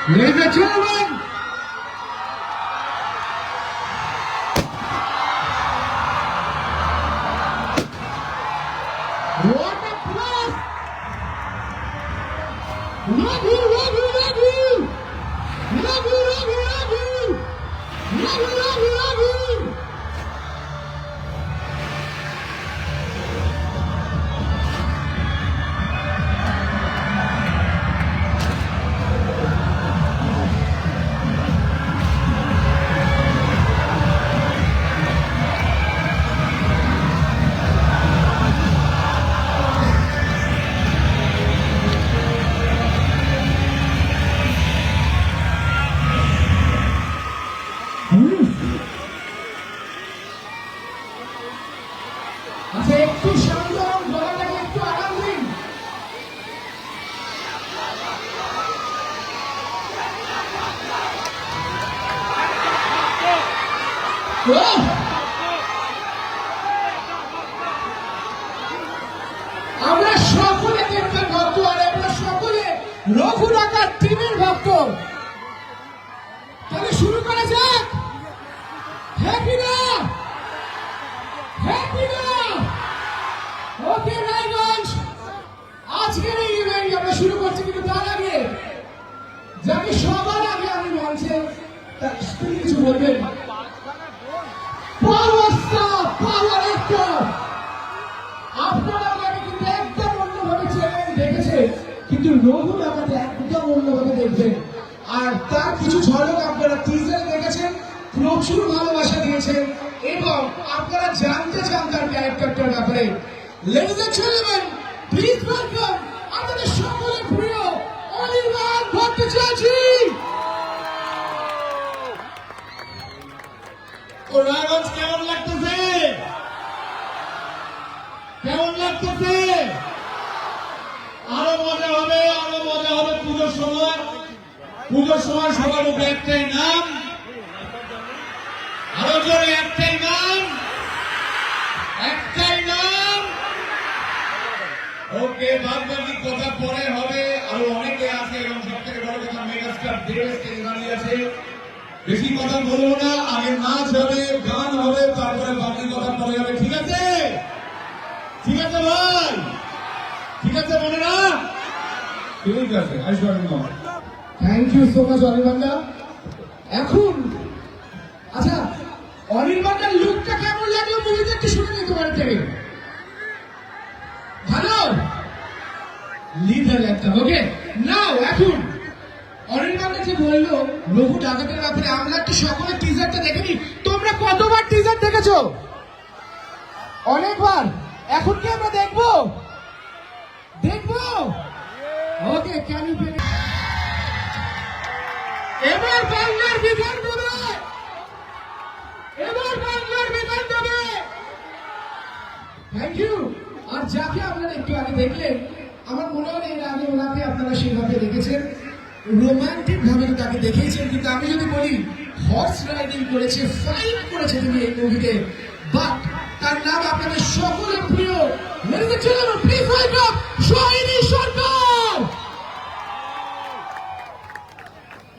Ladies and gentlemen, what a plus! Love you, love you, love you! Love you, love you, love you! Love you, love you, love you! আচ্ছা একটু শান্ত হন, গলাটাকে একটু আরাম দিন। আমরা সকলে দেখবেন ভক্ত, আর আমরা সকলে রঘু ডাকাত টিমের ভক্ত। তাহলে শুরু করা যাক। হ্যাপি না হ্যাপি না ওকে রায়গঞ্জ, আজকের এই ইভেন্ট আমরা শুরু করছি, কিন্তু তার আগে যাকে সবার আগে আমি মঞ্চে তিনি কিছু বলবেন। পাওয়ার স্টার, পাওয়ার অ্যাক্টর, আপনারা আমাকে কিন্তু একদম অন্যভাবে চেনেন দেখেছেন, কিন্তু রঘু আমাকে একদম অন্যভাবে দেখবেন। আর তার কিছু ঝলক আপনারা টিজারে দেখেছেন, প্রচুর ভালোবাসা দিয়েছেন এবং আপনারা জানতে চান তার ক্যারেক্টারটার ব্যাপারে। Ladies and gentlemen, please welcome আমাদের সকলের প্রিয় অনির্বাণ ভট্টাচার্য। ও রায়গঞ্জ কেমন লাগতেছে? কেমন লাগতেছে? আরো মজা হবে, আরো মজা হবে পুজোর সময়। পুজোর সময় সবার মুখে একটাই নাম, আরো জোরে একটাই নাম, একটাই নাম। ওকে, বাদ বাকি কথা পরে হবে। আরো অনেকে আছে এবং সব থেকে বড় কথা মেগাস্টার দেব স্টেজে দাঁড়িয়ে আছে। বেশি কথা বলবো না, আগে নাচ হবে, গান হবে, তারপরে বাকি কথা পরে হবে। ঠিক আছে? ঠিক আছে ভাই? ঠিক আছে মনে না? ঠিক আছে, আইসবান। থ্যাংক ইউ সো মাচ অনির্বাণদা। এখন আচ্ছা, অনির্বাণদার লুকটা কেমন লাগলো মুভিতে একটু শুনে নিতে পারেন থেকে। ভালো লিডার একটা। ওকে, নাও এখন অনির্বাণদা যে বললো রঘু ডাকাতের ব্যাপারে, আমরা একটু সকলে টিজারটা দেখে নি। তোমরা কতবার টিজার দেখেছো? অনেকবার। এখন কি আমরা দেখবো? দেখবো? ওকে, ক্যান ইউ প্লে? এবার বাংলার বিধান দেবে, এবার বাংলার বিধান দেবে। Thank you. আর যাকে আপনারা একটু আগে দেখলেন, আমার মনে হয় এর আগে ওনাকে আপনারা সেভাবে দেখেছেন, রোমান্টিক ভাবে তাকে দেখিয়েছেন, কিন্তু আমি যদি বলি হর্স রাইডিং করেছে, ফাইট করেছে তিনি এই মুভিতে। বাট তার নাম আপনাদের সকলের প্রিয়। Ladies and gentlemen, please welcome Sohini Sarkar.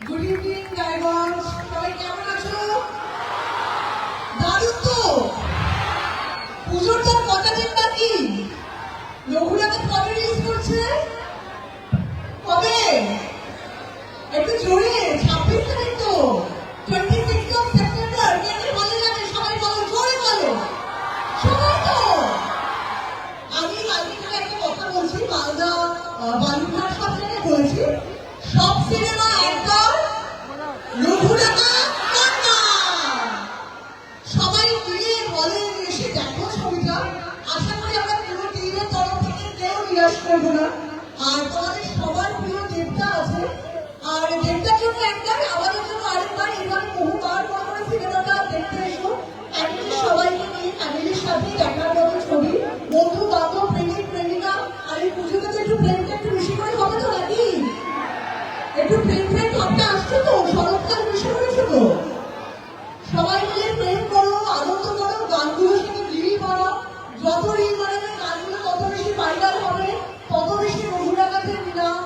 Good evening Raiganj, সবাই কেমন আছো? দারুণ তো। পুজোর তার কটা দিন বাকি? রঘুনাথ কবে রিলিজ করছে? কবে? একটু জোরে, 26 তারিখ তো। 26 of সেপ্টেম্বর। কে কে বলে যাবে? সবাই বলো, জোরে বলো। সবাই তো। আমি কালকে থেকে একটা কথা বলছি, মালদা বালুরঘাট সব জায়গায় বলছি, সব সিনেমা একদম রঘু ডাকাত কান্না। সবাই মিলে বলে এসে দেখো ছবিটা। আশা করি আমরা পুরো টিমের তরফ থেকে কেউ নিরাশ করবো না। আর তোমাদের সবার প্রিয় দেবতা আছে, আর দেবতার জন্য একবার, আমাদের জন্য আরেকবার, এভাবে বহুবার করে সিনেমাটা দেখতে এসো। ফ্যামিলির সবাইকে নিয়ে, ফ্যামিলির সাথে দেখার মতো ছবি, বন্ধু বান্ধব, প্রেমিক প্রেমিকা। আর এই পুজোতে তো একটু প্রেমটা একটু বেশি করে হবে তো নাকি? একটু প্রেম প্রেম ভাবটা আসছে তো, শরৎকাল বেশি করেছে তো। সবাই মিলে প্রেম করো, আনন্দ করো, গানগুলোর সাথে রিল করো। যত রিল বানাবে গানগুলো তত বেশি ভাইরাল হবে, তত বেশি রঘু ডাকাতের নাম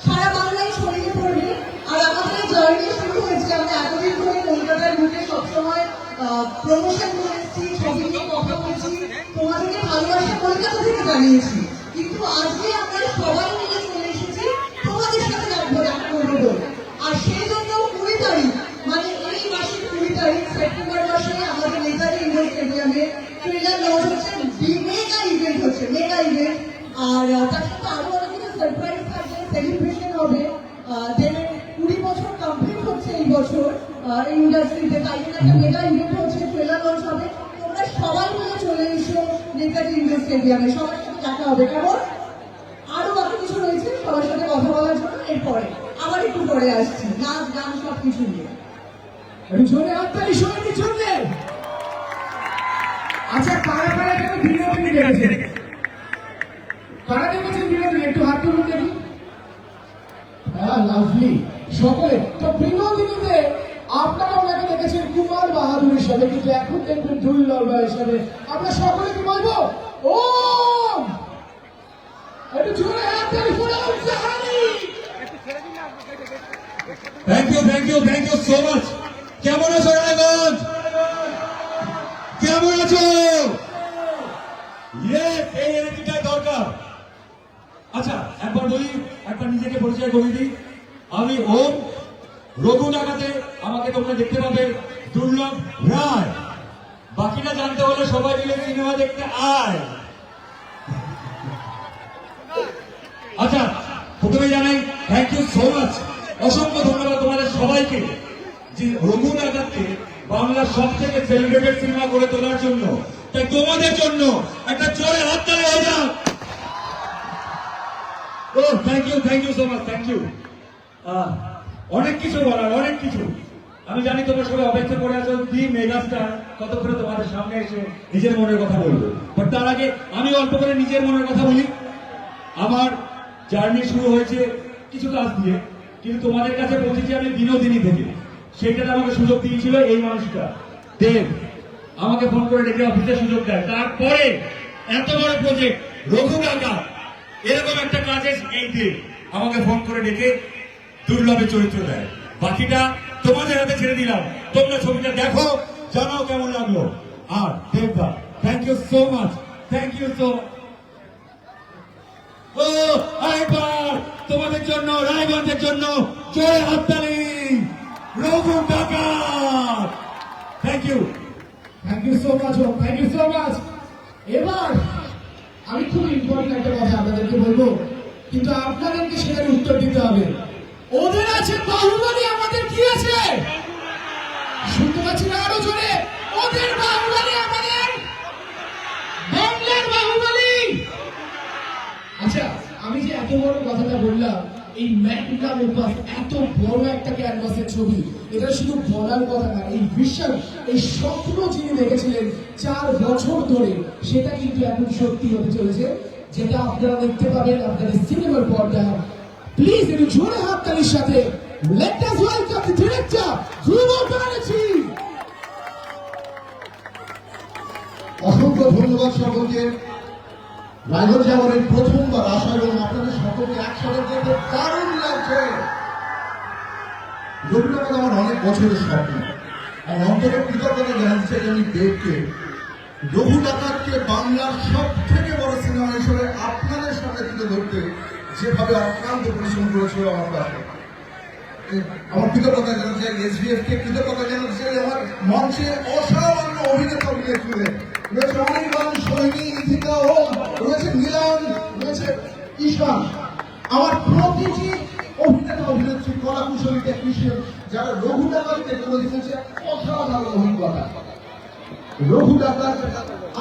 সারা বাংলায় ছড়িয়ে পড়বে। আর আমাদের হয়েছে, আমরা এতদিন ধরে কলকাতার বুকে সবসময় প্রমোশন করেছি, ছবি নিয়ে কথা বলছি, তোমাদেরকে ভালোবাসা কলকাতা থেকে জানিয়েছি, কিন্তু আজকে আমরা সবাই মিলে চলে এসেছি তোমাদের সাথে দেখা করবো বলে। আর সেই জন্য 20 তারিখ, মানে এই মাসের 20 তারিখ সেপ্টেম্বর মাসে আমাদের নেতাজি ইন্ডোর স্টেডিয়ামে ট্রেলার লঞ্চ হচ্ছে, মেগা ইভেন্ট হচ্ছে, মেগা ইভেন্ট। আর তার সাথে আরো অনেক কিছু সারপ্রাইজ থাকবে, সেলিব্রেশন হবে। দেবের 20 বছর কমপ্লিট হচ্ছে এই বছর এই ইন্ডাস্ট্রিতে, তাই জন্য একটা মেগা ইভেন্ট হচ্ছে, ট্রেলার লঞ্চ হবে। তোমরা সবাই মিলে চলে এসো নেতাজি ইন্ডোর স্টেডিয়ামে, সবার সাথে দেখা হবে। কেমন? আরো বাকি কিছু রয়েছে সবার সাথে কথা বলার জন্য, এরপরে আবার একটু পরে আসছি, নাচ গান সব কিছু নিয়ে। একটু জোরে হাততালি সবাইকে জন্য। আচ্ছা, কারা কারা কেন বিনোদিনী দেখেছেন? কারা দেখেছেন বিনোদিনী? একটু হাত তুলুন দেখি। হ্যাঁ, লাভলি সকলে। তো বিনোদিনীতে আপনারা ওনাকে দেখেছেন কুমার বাহাদুর হিসাবে, কিন্তু এখন দেখবেন দুর্লভ হিসাবে। আমরা সকলে কি বলবো? ওম! একটু জোরে হাততালি করে উৎসাহী। Thank you so much. কেমন আছো রায়গঞ্জ? কেমন আছো? এই এনার্জিটাই দরকার। আচ্ছা, একবার বলি, একবার নিজেকে পরিচয় করে দিই। আমি ওম। রঘু ডাকাতে আমাকে তোমরা দেখতে পাবে দুর্লভ রায়। বাকিটা জানতে হলে সবাই মিলে সিনেমা দেখতে আয়। আচ্ছা, প্রথমে জানাই থ্যাংক ইউ সো মাচ, অসংখ্য ধন্যবাদ তোমাদের সবাইকে, যে রঘু ডাকাতকে বাংলার সব থেকে সেলিব্রেটেড সিনেমা করে তোলার জন্য। তাই তোমাদের জন্য একটা জোরে হাততালি হয়ে যাক। ও thank you so much, thank you. অনেক কিছু বলার, অনেক কিছু। আমি জানি তোমরা সবাই অপেক্ষা করে আছো দি মেগাস্টার কতক্ষণে তোমাদের সামনে এসে নিজের মনের কথা বলবো। বাট তার আগে আমি অল্প করে নিজের মনের কথা বলি। আমার জার্নি শুরু হয়েছে কিছু কাজ দিয়ে, কিন্তু তোমাদের কাছে পৌঁছেছি আমি বিনোদিনী থেকে। সেটাতে আমাকে সুযোগ দিয়েছিল এই মানুষটা দেব, আমাকে ফোন করে ডেকে অফিসে সুযোগ দেয়। তারপরে এত বড় প্রজেক্ট রঘু ডাকাত, এরকম একটা কাজে এই দেব আমাকে ফোন করে ডেকে দুর্লভে চরিত্র দেয়। বাকিটা তোমাদের হাতে ছেড়ে দিলাম, তোমরা ছবিটা দেখো, জানাও কেমন লাগলো। আর দেবদা, thank you so much, thank you so. ও আরেকবার তোমাদের জন্য, রায়গঞ্জের জন্য জোরে হাততালি। Raghu Dakat, thank you so much, thank you so much. এবার আমি খুব ইম্পর্টেন্ট একটা কথা আপনাদেরকে বলবো, কিন্তু আপনাদেরকে সেটার উত্তর দিতে হবে। ওদের আছে বাহুবলী, আমাদের কি আছে? শুনতে পাচ্ছি না, আরো জোরে। ওদের বাহুবলী, আমাদের বাংলার বাহুবলী। আচ্ছা, আমি যে এত বড় কথাটা বললাম, এই ম্যাগনাম ওপাস, এত বড় একটা ক্যানভাসের ছবি, এটা শুধু বলার কথা না, এই বিশ্বাস, এই স্বপ্ন যিনি দেখেছিলেন 4 বছর ধরে, সেটা কিন্তু এখন সত্যি হতে চলেছে, যেটা আপনারা দেখতে পাবেন আপনাদের সিনেমার পর্দায়। প্লিজ একটু জোরে হাততালির সাথে let us welcome the director Dhruba Banerjee. অসংখ্য ধন্যবাদ সকলকে। রায়গঞ্জে আমার এই প্রথমবার আসা এবং আপনাদের সকলকে একসাথে দেখতে দারুণ লাগছে। রঘু ডাকাত আমার অনেক বছরের স্বপ্ন। আর অন্তরে কৃতজ্ঞতা জানাচ্ছি আমি দেবকে, রঘু ডাকাতকে বাংলার সব থেকে বড় সিনেমা হিসেবে আপনাদের সামনে তুলে ধরতে যেভাবে অক্লান্ত পরিশ্রম করেছিল আমার কাছে। আমার কৃতজ্ঞতা জানাচ্ছি এসবিএফ কে, কৃতজ্ঞতা জানাচ্ছি আমার মঞ্চে অসামান্য অভিনেতা অভিনেত্রীদের রয়েছে, অনির্বাণ, সৈনী, ইথিকা, ওম, রয়েছে মিলন, রয়েছে ঈশান। আমার প্রতিটি অভিনেতা অভিনেত্রী, কলাকুশলী, টেকনিশিয়ান যারা রঘু ডাকাতকে করে দিয়েছে অসাধারণ অভিজ্ঞতা। রঘু ডাকাত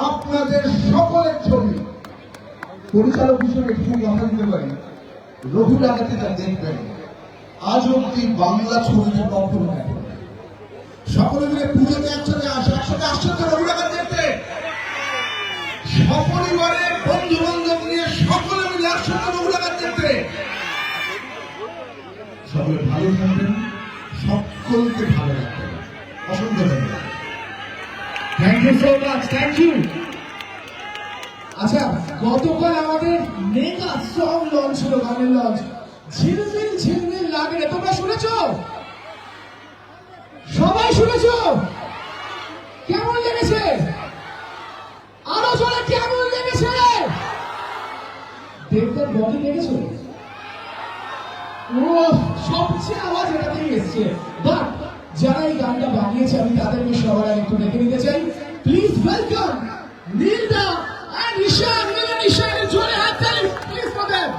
আপনাদের সকলের ছবি। পরিচালক হিসেবে একটু কথা দিতে পারি, রঘু ডাকাতে যা দেখবেন আজ অব্দি বাংলা ছবিতে কখনো দেখেন। সকলে মিলে পুজোতে একসাথে আসছেন তো রঘু ডাকাত দেখতে, সপরিবারে বন্ধু বান্ধব নিয়ে সকলে মিলে আসছেন তো রঘু ডাকাত দেখতে। সকলে ভালো থাকবেন, সকলকে ভালো রাখবেন। অসংখ্য ধন্যবাদ। Thank you so much, thank you. আচ্ছা, গতকাল আমাদের মেগা সং লঞ্চ হলো, গানের লঞ্চ, ঝিলমিল ঝিলমিল লাগে, তোমরা শুনেছো? সবাই শুনেছো? কেমন লেগেছে? আরো জোরে কেমন লেগেছে? দেবদার বডি লেগেছে? ও সবচেয়ে আওয়াজ এটাতেই এসছে। বাট যারা এই গানটা বানিয়েছে আমি তাদেরকে সবার আগে একটু দেখে নিতে চাই। প্লিজ ওয়েলকাম নীলদা এন্ড ঈশান। নীল ঈশানের জোরে হাততালি প্লিজ ফর देम।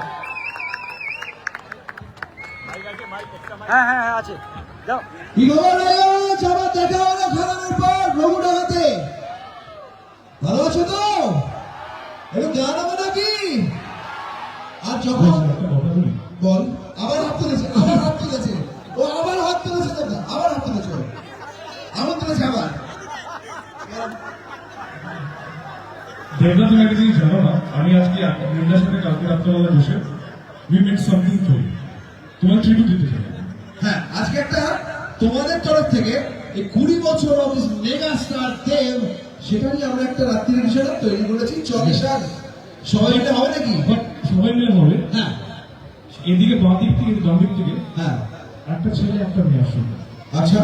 হ্যাঁ হ্যাঁ হ্যাঁ আছে যাও। কি খবর রাজ? আবার দেখা হলো খেলানোর পর রঘুডাঙ্গাতে। ভালো আছো তো? একটু গান হবে নাকি? আর যখন বল আবার হাত তুলেছে, আবার হাত তুলেছে, ও আবার হাত তুলেছে, দাদা আবার হাত তুলেছে, আবার তুলেছে আবার। দেবদা, তুমি একটা জিনিস জানো না, আমি আজকে বৃন্দার সাথে কালকে রাত্রেবেলা বসে we made something for you, তোমার ট্রিবিউট দিতে চাই। হ্যাঁ, আজকে একটা তোমাদের তরফ থেকে এই 20 বছর অফিস মেগা স্টার দেব, সেটা নিয়ে আমরা একটা রাত্রির বিষয়টা তৈরি করেছি। চলে সার সবাই এটা হবে নাকি? বাট সবাই মিলে হবে। হ্যাঁ এদিকে বাঁ দিক থেকে ডান দিক থেকে হ্যাঁ একটা ছেলে একটা মেয়ে আসবে, আচ্ছা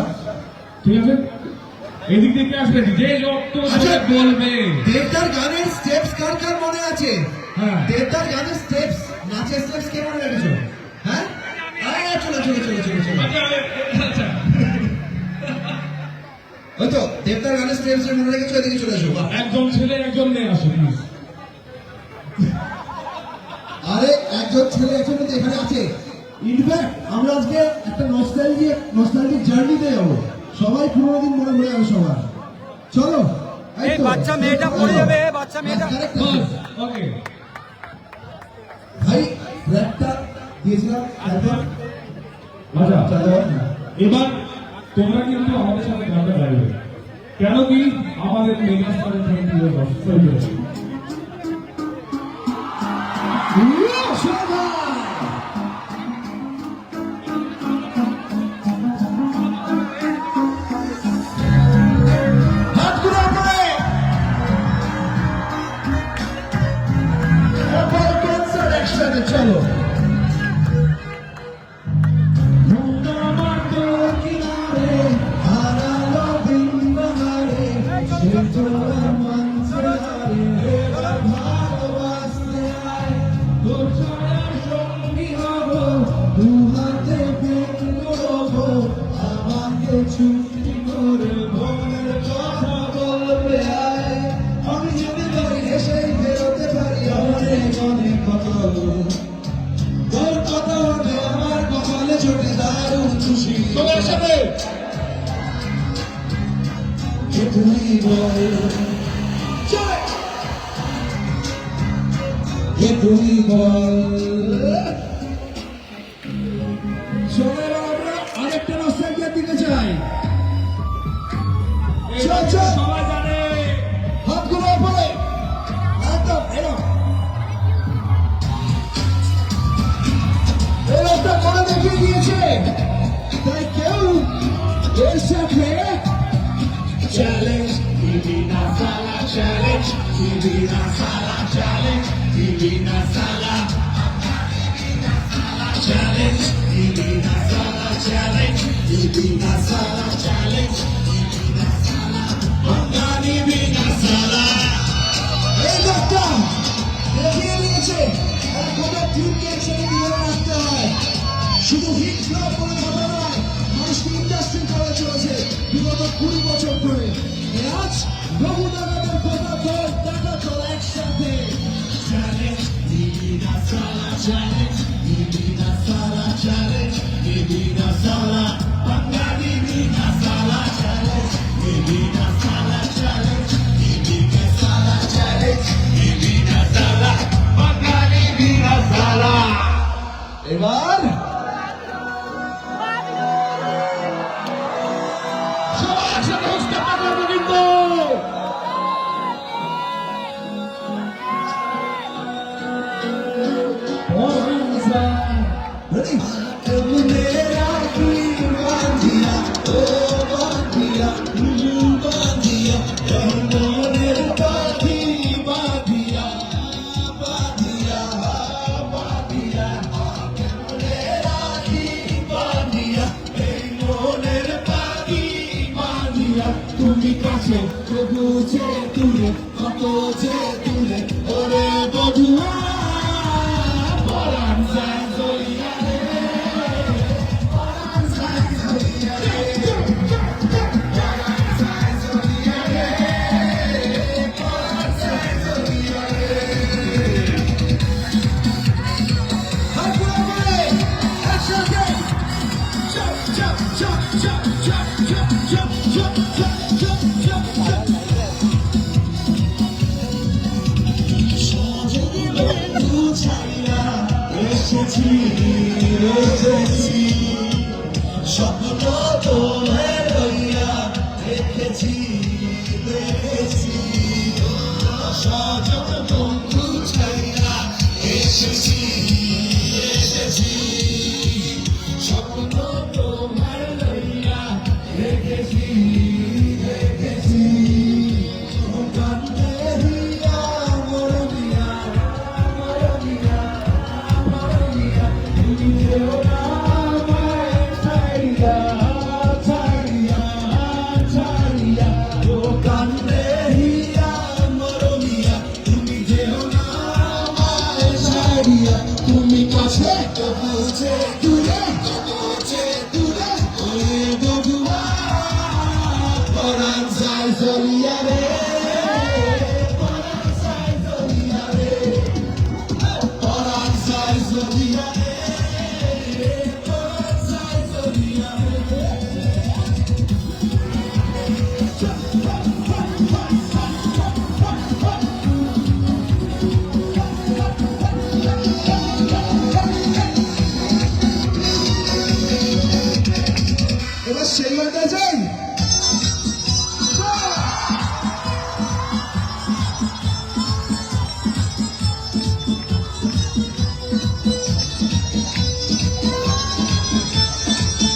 ঠিক আছে? এদিক থেকে আসবে যে যত আচ্ছা, বলবে। দেবদার গানের স্টেপস কার কার মনে আছে? হ্যাঁ। দেবদার গানের স্টেপস, নাচের স্টেপস কে মনে রেখেছো? হ্যাঁ চলো চলো চলো চলো চলো। আচ্ছা ওই তো দেবদার গানের স্টেপস মনে রেখেছো, এদিকে চলে এসো। বাহ। একজন ছেলে একজন মেয়ে আসে প্লিজ। আরে একজন ছেলে একজন মেয়ে এখানে আছে। ইনফ্যাক্ট আমরা আজকে একটা নস্টালজিক জার্নিতে যাবো। সবাই পুরোনো দিন মনে পড়ে যাবে সবার। চলো এই বাচ্চা মেয়েটা পড়ে যাবে, বাচ্চা মেয়েটা। ওকে ভাই র্যাপটা দিয়েছিলাম তারপর আচ্ছা, এবার তোমরা কিন্তু আমাদের সাথে গানটা গাইবে। কেন কি আমাদের মেগা স্টারের 20 years of celebration। হাতগুলো উপরে। এরপর কনসার্ট একসাথে চলো। ছুটি করে মনের কথা বলবে আয়, আমি যদি বলি হেসেই বেরোতে পারি অনেক অনেক কথা। তোর কথা হবে আমার কপালে চোটে দারুণ খুশি। তোমার সাথে তুমি বল তুমি বল। চলে আমরা আরেকটা নস্টালজিয়ার দিকে যাই। চল চল, সবাই জানে হাতগুলো উপরে একদম এরকম। এই লোকটা করে দেখিয়ে দিয়েছে, তাই কেউ এর সাথে চ্যালেঞ্জ দিবিনা সালা, চ্যালেঞ্জ দিবিনা সালা, চ্যালেঞ্জ দিবিনা সালা, চ্যালেঞ্জ দিবিনা সালা, চ্যালেঞ্জ দিবিনা সালা, চ্যালেঞ্জ দিবিনা সালা, ভাঙা দিবিনা সালা। এই লোকটা দেখিয়ে দিয়েছে আর গোটা টিমকে একসাথে মিলে রাখতে হয়। শুধু হিট ক্লাব বলে কথা নয়, মানুষকে ইন্ডাস্ট্রি করে চলেছে বিগত 20 বছর ধরে। আজ রঘুদানাদের কথা বল, টাকা চল একসাথে। চ্যালেঞ্জ দিবিনা সালা, চ্যালেঞ্জ দিবিনা সালা, চ্যালেঞ্জ দিবিনা সালা, ভাঙা দিবিনা সালা, চ্যালেঞ্জ দিবিনা সালা, চ্যালেঞ্জ দিবিনা সালা, চ্যালেঞ্জ দিবিনা সালা, ভাঙা দিবিনা সালা। এবার সবাই একসাথে হস্তে পাঠাবো কিন্তু। Ready? तुमने राखी बांधिया, ओ बांधिया, बांधिया, मोनेर पाखी बांधिया, बांधिया, बांधिया, तुमने राखी बांधिया, मोनेर पाखी যে তুলে ওরে বধুয়া পরাণ যায় জলিয়া রে পরাণ যায় জলিয়া রে পরাণ যায় জলিয়া রে পরাণ যায় জলিয়া রে হাত পুরো করে একসাথে jump jump jump jump jump jump jump jump jump jump jump jump এসেছি এসেছি স্বপ্ন তোমায় লইয়া দেখেছি দেখেছি সজন বন্ধু ছাইয়া এসেছি এসেছি স্বপ্ন তোমায় লইয়া দেখেছি দেখেছি কান্দে হিয়া মরমিয়া মরমিয়া মরমিয়া তুমি যেও না আমায় ছাড়িয়া ছাড়িয়া ছাড়িয়া ও কান্দে হিয়া মরমিয়া তুমি যেও না আমায় ছাড়িয়া তুমি কাছে বুঝে দূরে বুঝে দূরে ওরে বধুয়া পরাণ যায় জলিয়া রে পরাণ যায় জলিয়া রে পরাণ যায় জলিয়া রে পরাণ যায় জলিয়া রে এবার সেই গানটা চাই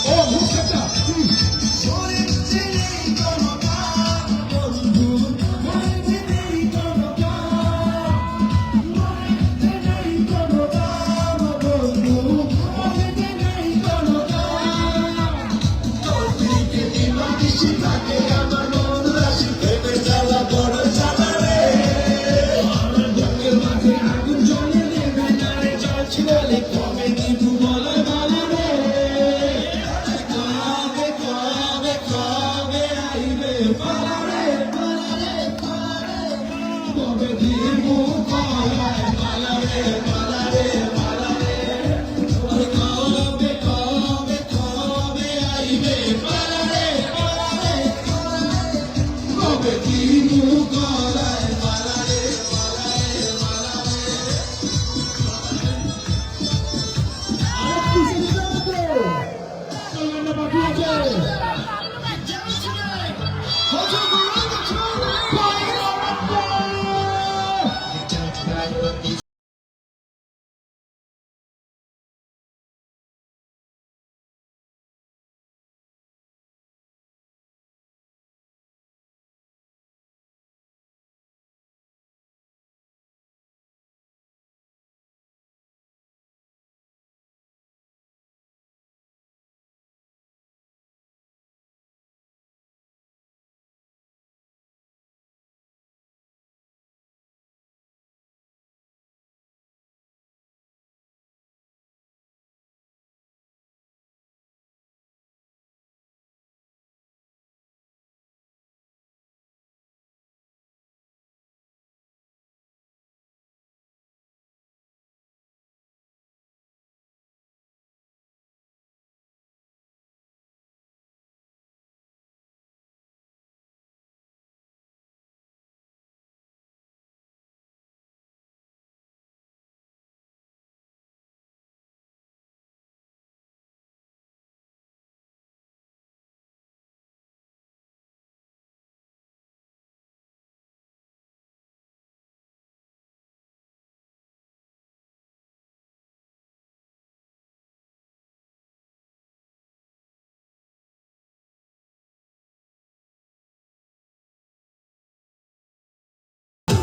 ও মুখটা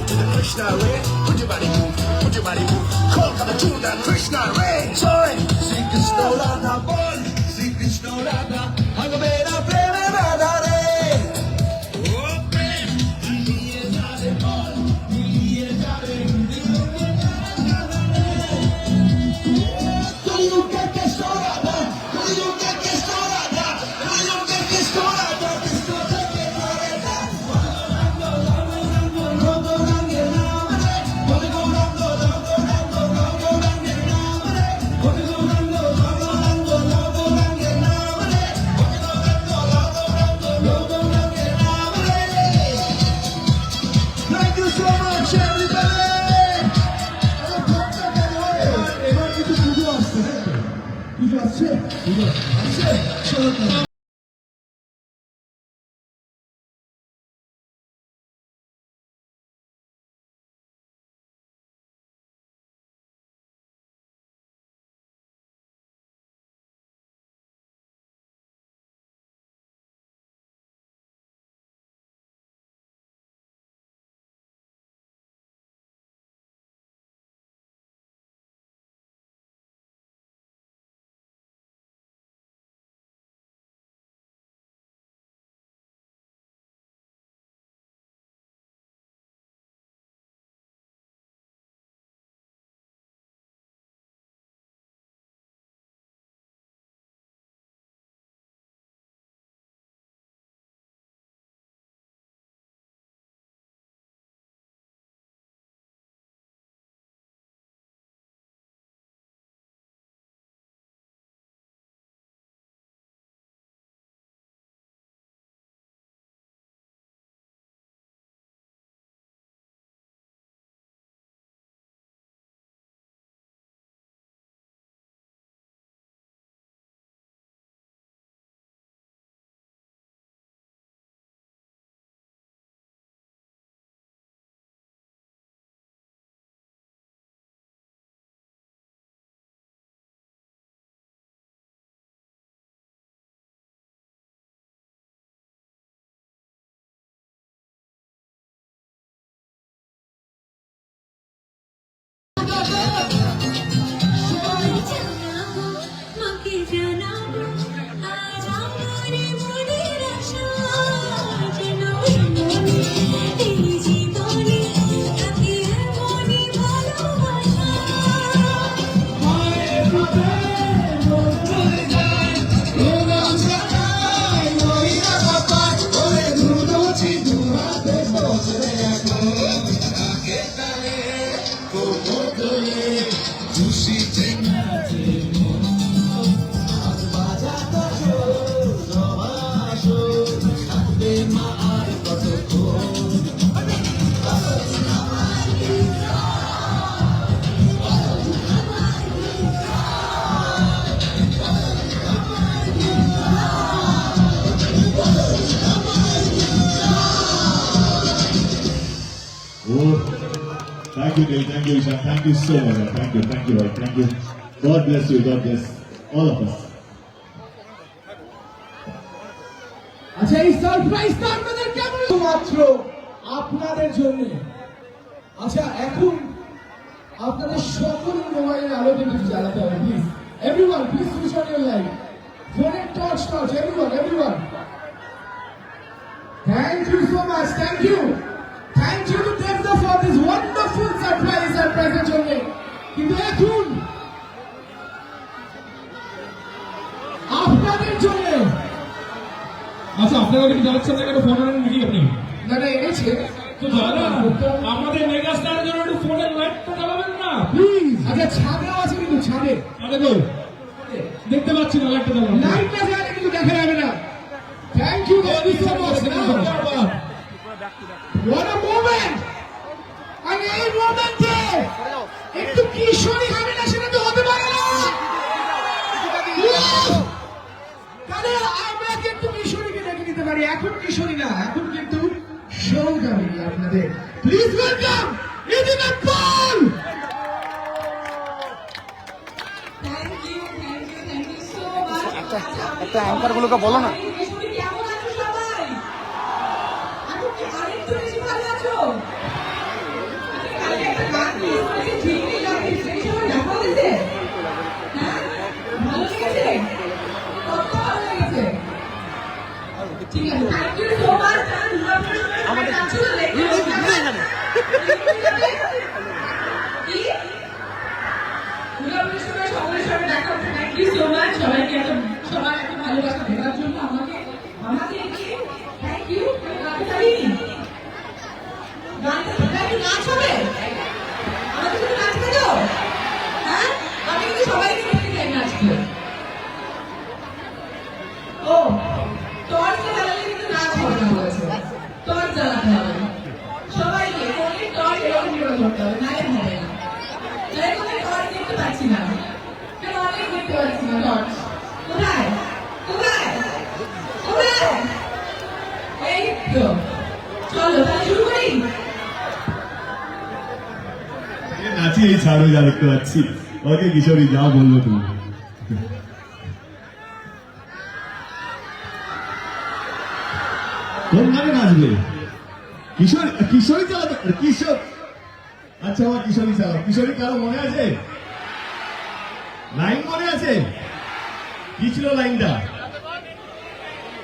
Krishna Ray, put your body move, call coming to that Krishna Ray, joy, Sri Krishna Radha Bol, Sri Krishna Radha, Bhagavata Prema Radha Re, oh Prem, Radha Bol. Thank you, Neil. Thank you, Ishan. Thank you so much. Thank you. Thank you, Roy. Thank you. God bless you. God bless all of us. আচ্ছা এই সারপ্রাইজটা আপনাদের কেমন মাত্র আপনাদের জন্য। আচ্ছা এখন আপনাদের সকলের মোবাইলের আলোতে কিছু জ্বালাতে হবে please. Everyone please switch on your light. ফোনের torch everyone. Thank you so much. Thank you to দেবদা ফর দিস ওয়ান্ডারফুল সারপ্রাইজের জন্য। কিন্তু এখন আপনাদের জন্য। আচ্ছা আপনারা কি জ্বালাচ্ছেন না কেন? ফোন আনেন নাকি আপনি? না এনেছে তো জ্বালান। আমাদের মেগাস্টার জন্য একটু ফোনের লাইটটা জ্বালাবেন না প্লিজ। আচ্ছা ছাদেও আছে কিন্তু ছাদে আরে গো দেখতে পাচ্ছি না লাইটটা জ্বালান। লাইটটা জ্বালালে কিন্তু দেখা যাবে না। Thank you so much. What a moment! আর এই মোমেন্টে একটু কিশোরী হবে না সেটা তো হতে পারে না। তাহলে আমরা কি একটু কিশোরীকে ডেকে নিতে পারি? এখন কিশোরী না, এখন কিন্তু সৌগামিনী আপনাদের। Please welcome Idina Paul. Thank you so much. একটা অ্যাঙ্কার গুলোকে বলো না। কেমন আছো সবাই? এখন কি আরেকটু বেশি ভালো আছো? কালকে একটা গান গিয়েছে ঝিলমিল লাগে, সেই সময় দেখা হয়েছে? হ্যাঁ ভালো লেগেছে? কত ভালো লেগেছে? ঠিক আছে, থ্যাংক ইউ সো মাচ। আমাদের কাছে লেগে কি দুর্গাপুরের সময় সকলের সঙ্গে দেখা হচ্ছে। থ্যাংক ইউ সো মাচ সবাইকে সবাই এত ভালোবাসা দেওয়ার জন্য আমাকে থ্যাংক ইউ। গানটা পারিনি, গানটা কি নাচ হবে? আমাদের শুধু নাচ পেলো? হ্যাঁ আমি কিন্তু সবাইকে দেখতে চাই নাচতে। ও টর্চ জ্বালালে কিন্তু নাচ হবে না বলেছে। টর্চ জ্বালাতে হবে সবাইকে, ফোনের টর্চ এরকম করে ধরতে হবে, নাহলে হবে না। এরকম টর্চ দেখতে পাচ্ছি না কেন? অনেক দেখতে পাচ্ছি না টর্চ। কোথায়? একদম। চলো তাহলে শুরু করি। নাচি এই ছাড়ো যা দেখতে পাচ্ছি ওকে কিশোরী যা বললো তুমি কোন গানে নাচবে কিশোরী কিশোরী চালাবে কিশোর আচ্ছা আমার কিশোরী চালাও কিশোরী কারো মনে আছে লাইন মনে আছে কি ছিল লাইনটা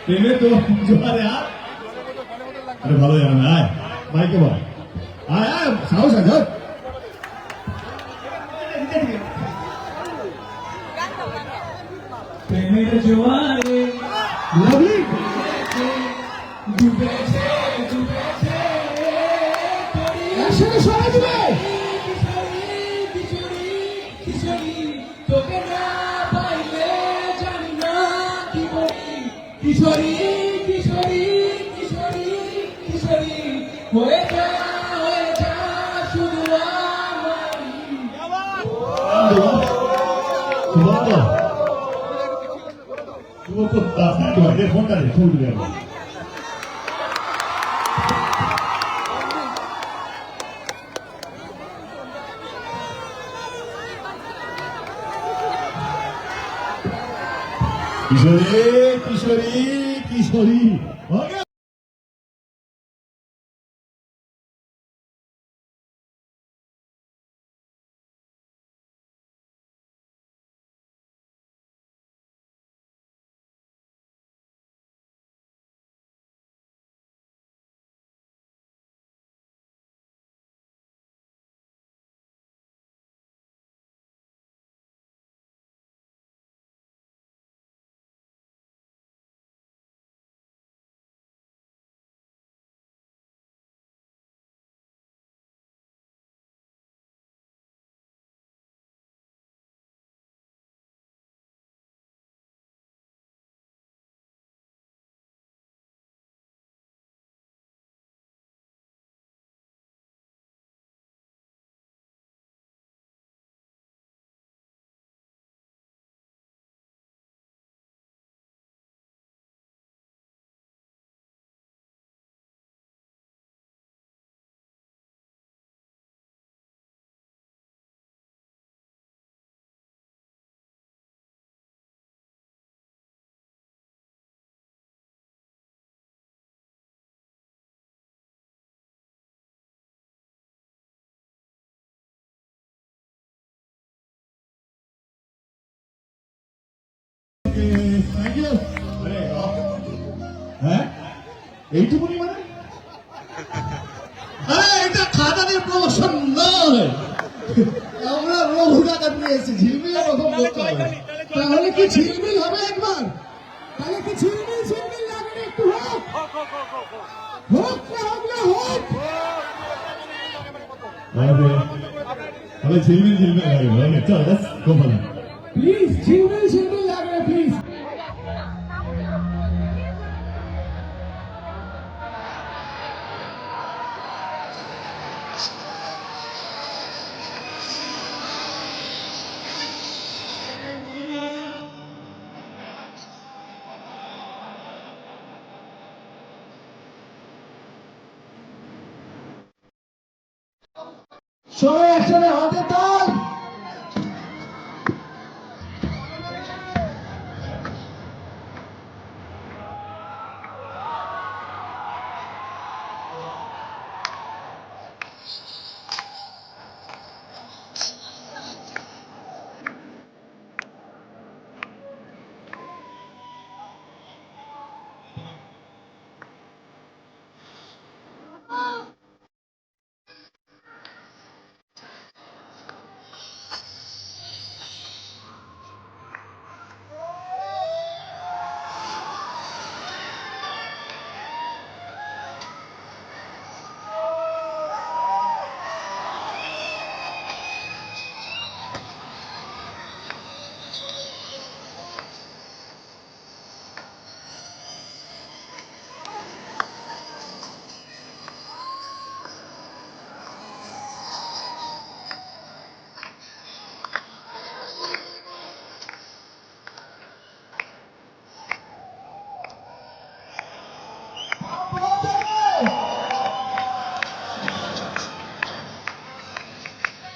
প্রেমে তো জোয়ারে আরে ভালো জানো না আয় মাইকে বল আয় আয় সাহস আছে প্রেমের জোয়ারে লাভলি ডুবেছে ডুবেছে একসাথে সবাই দিবে কিশোরী কিশোরী তোকে না পাইলে জানি না কি করি কিশোরী কিশোরী কিশোরী কিশোরী হয়ে যা শুধু আমারই সুমন্ত সুমন্ত দাস তোমাকে ফোনটা দে ফোন দিলে কিশোরী কিশোরী কিশোরী ওকে থ্যাংক ইউ হ্যাঁ এইটুকুনি মানে আরে এটা খাদানের প্রমোশন নয় আমরা রঘু টাকা নিয়ে এসেছি ঝিলমিলের রকম করতে হবে তাহলে কি ঝিলমিল হবে একবার তাহলে কি ঝিলমিল ঝিলমিল লাগবে একটু হোক হোক না হোক না হোক তাহলে ঝিলমিল ঝিলমিল লাগে চল লেটস গো ফর প্লিজ ঝিলমিল ঝিলমিল লাগবে প্লিজ সবাই একসাথে হাতে তাল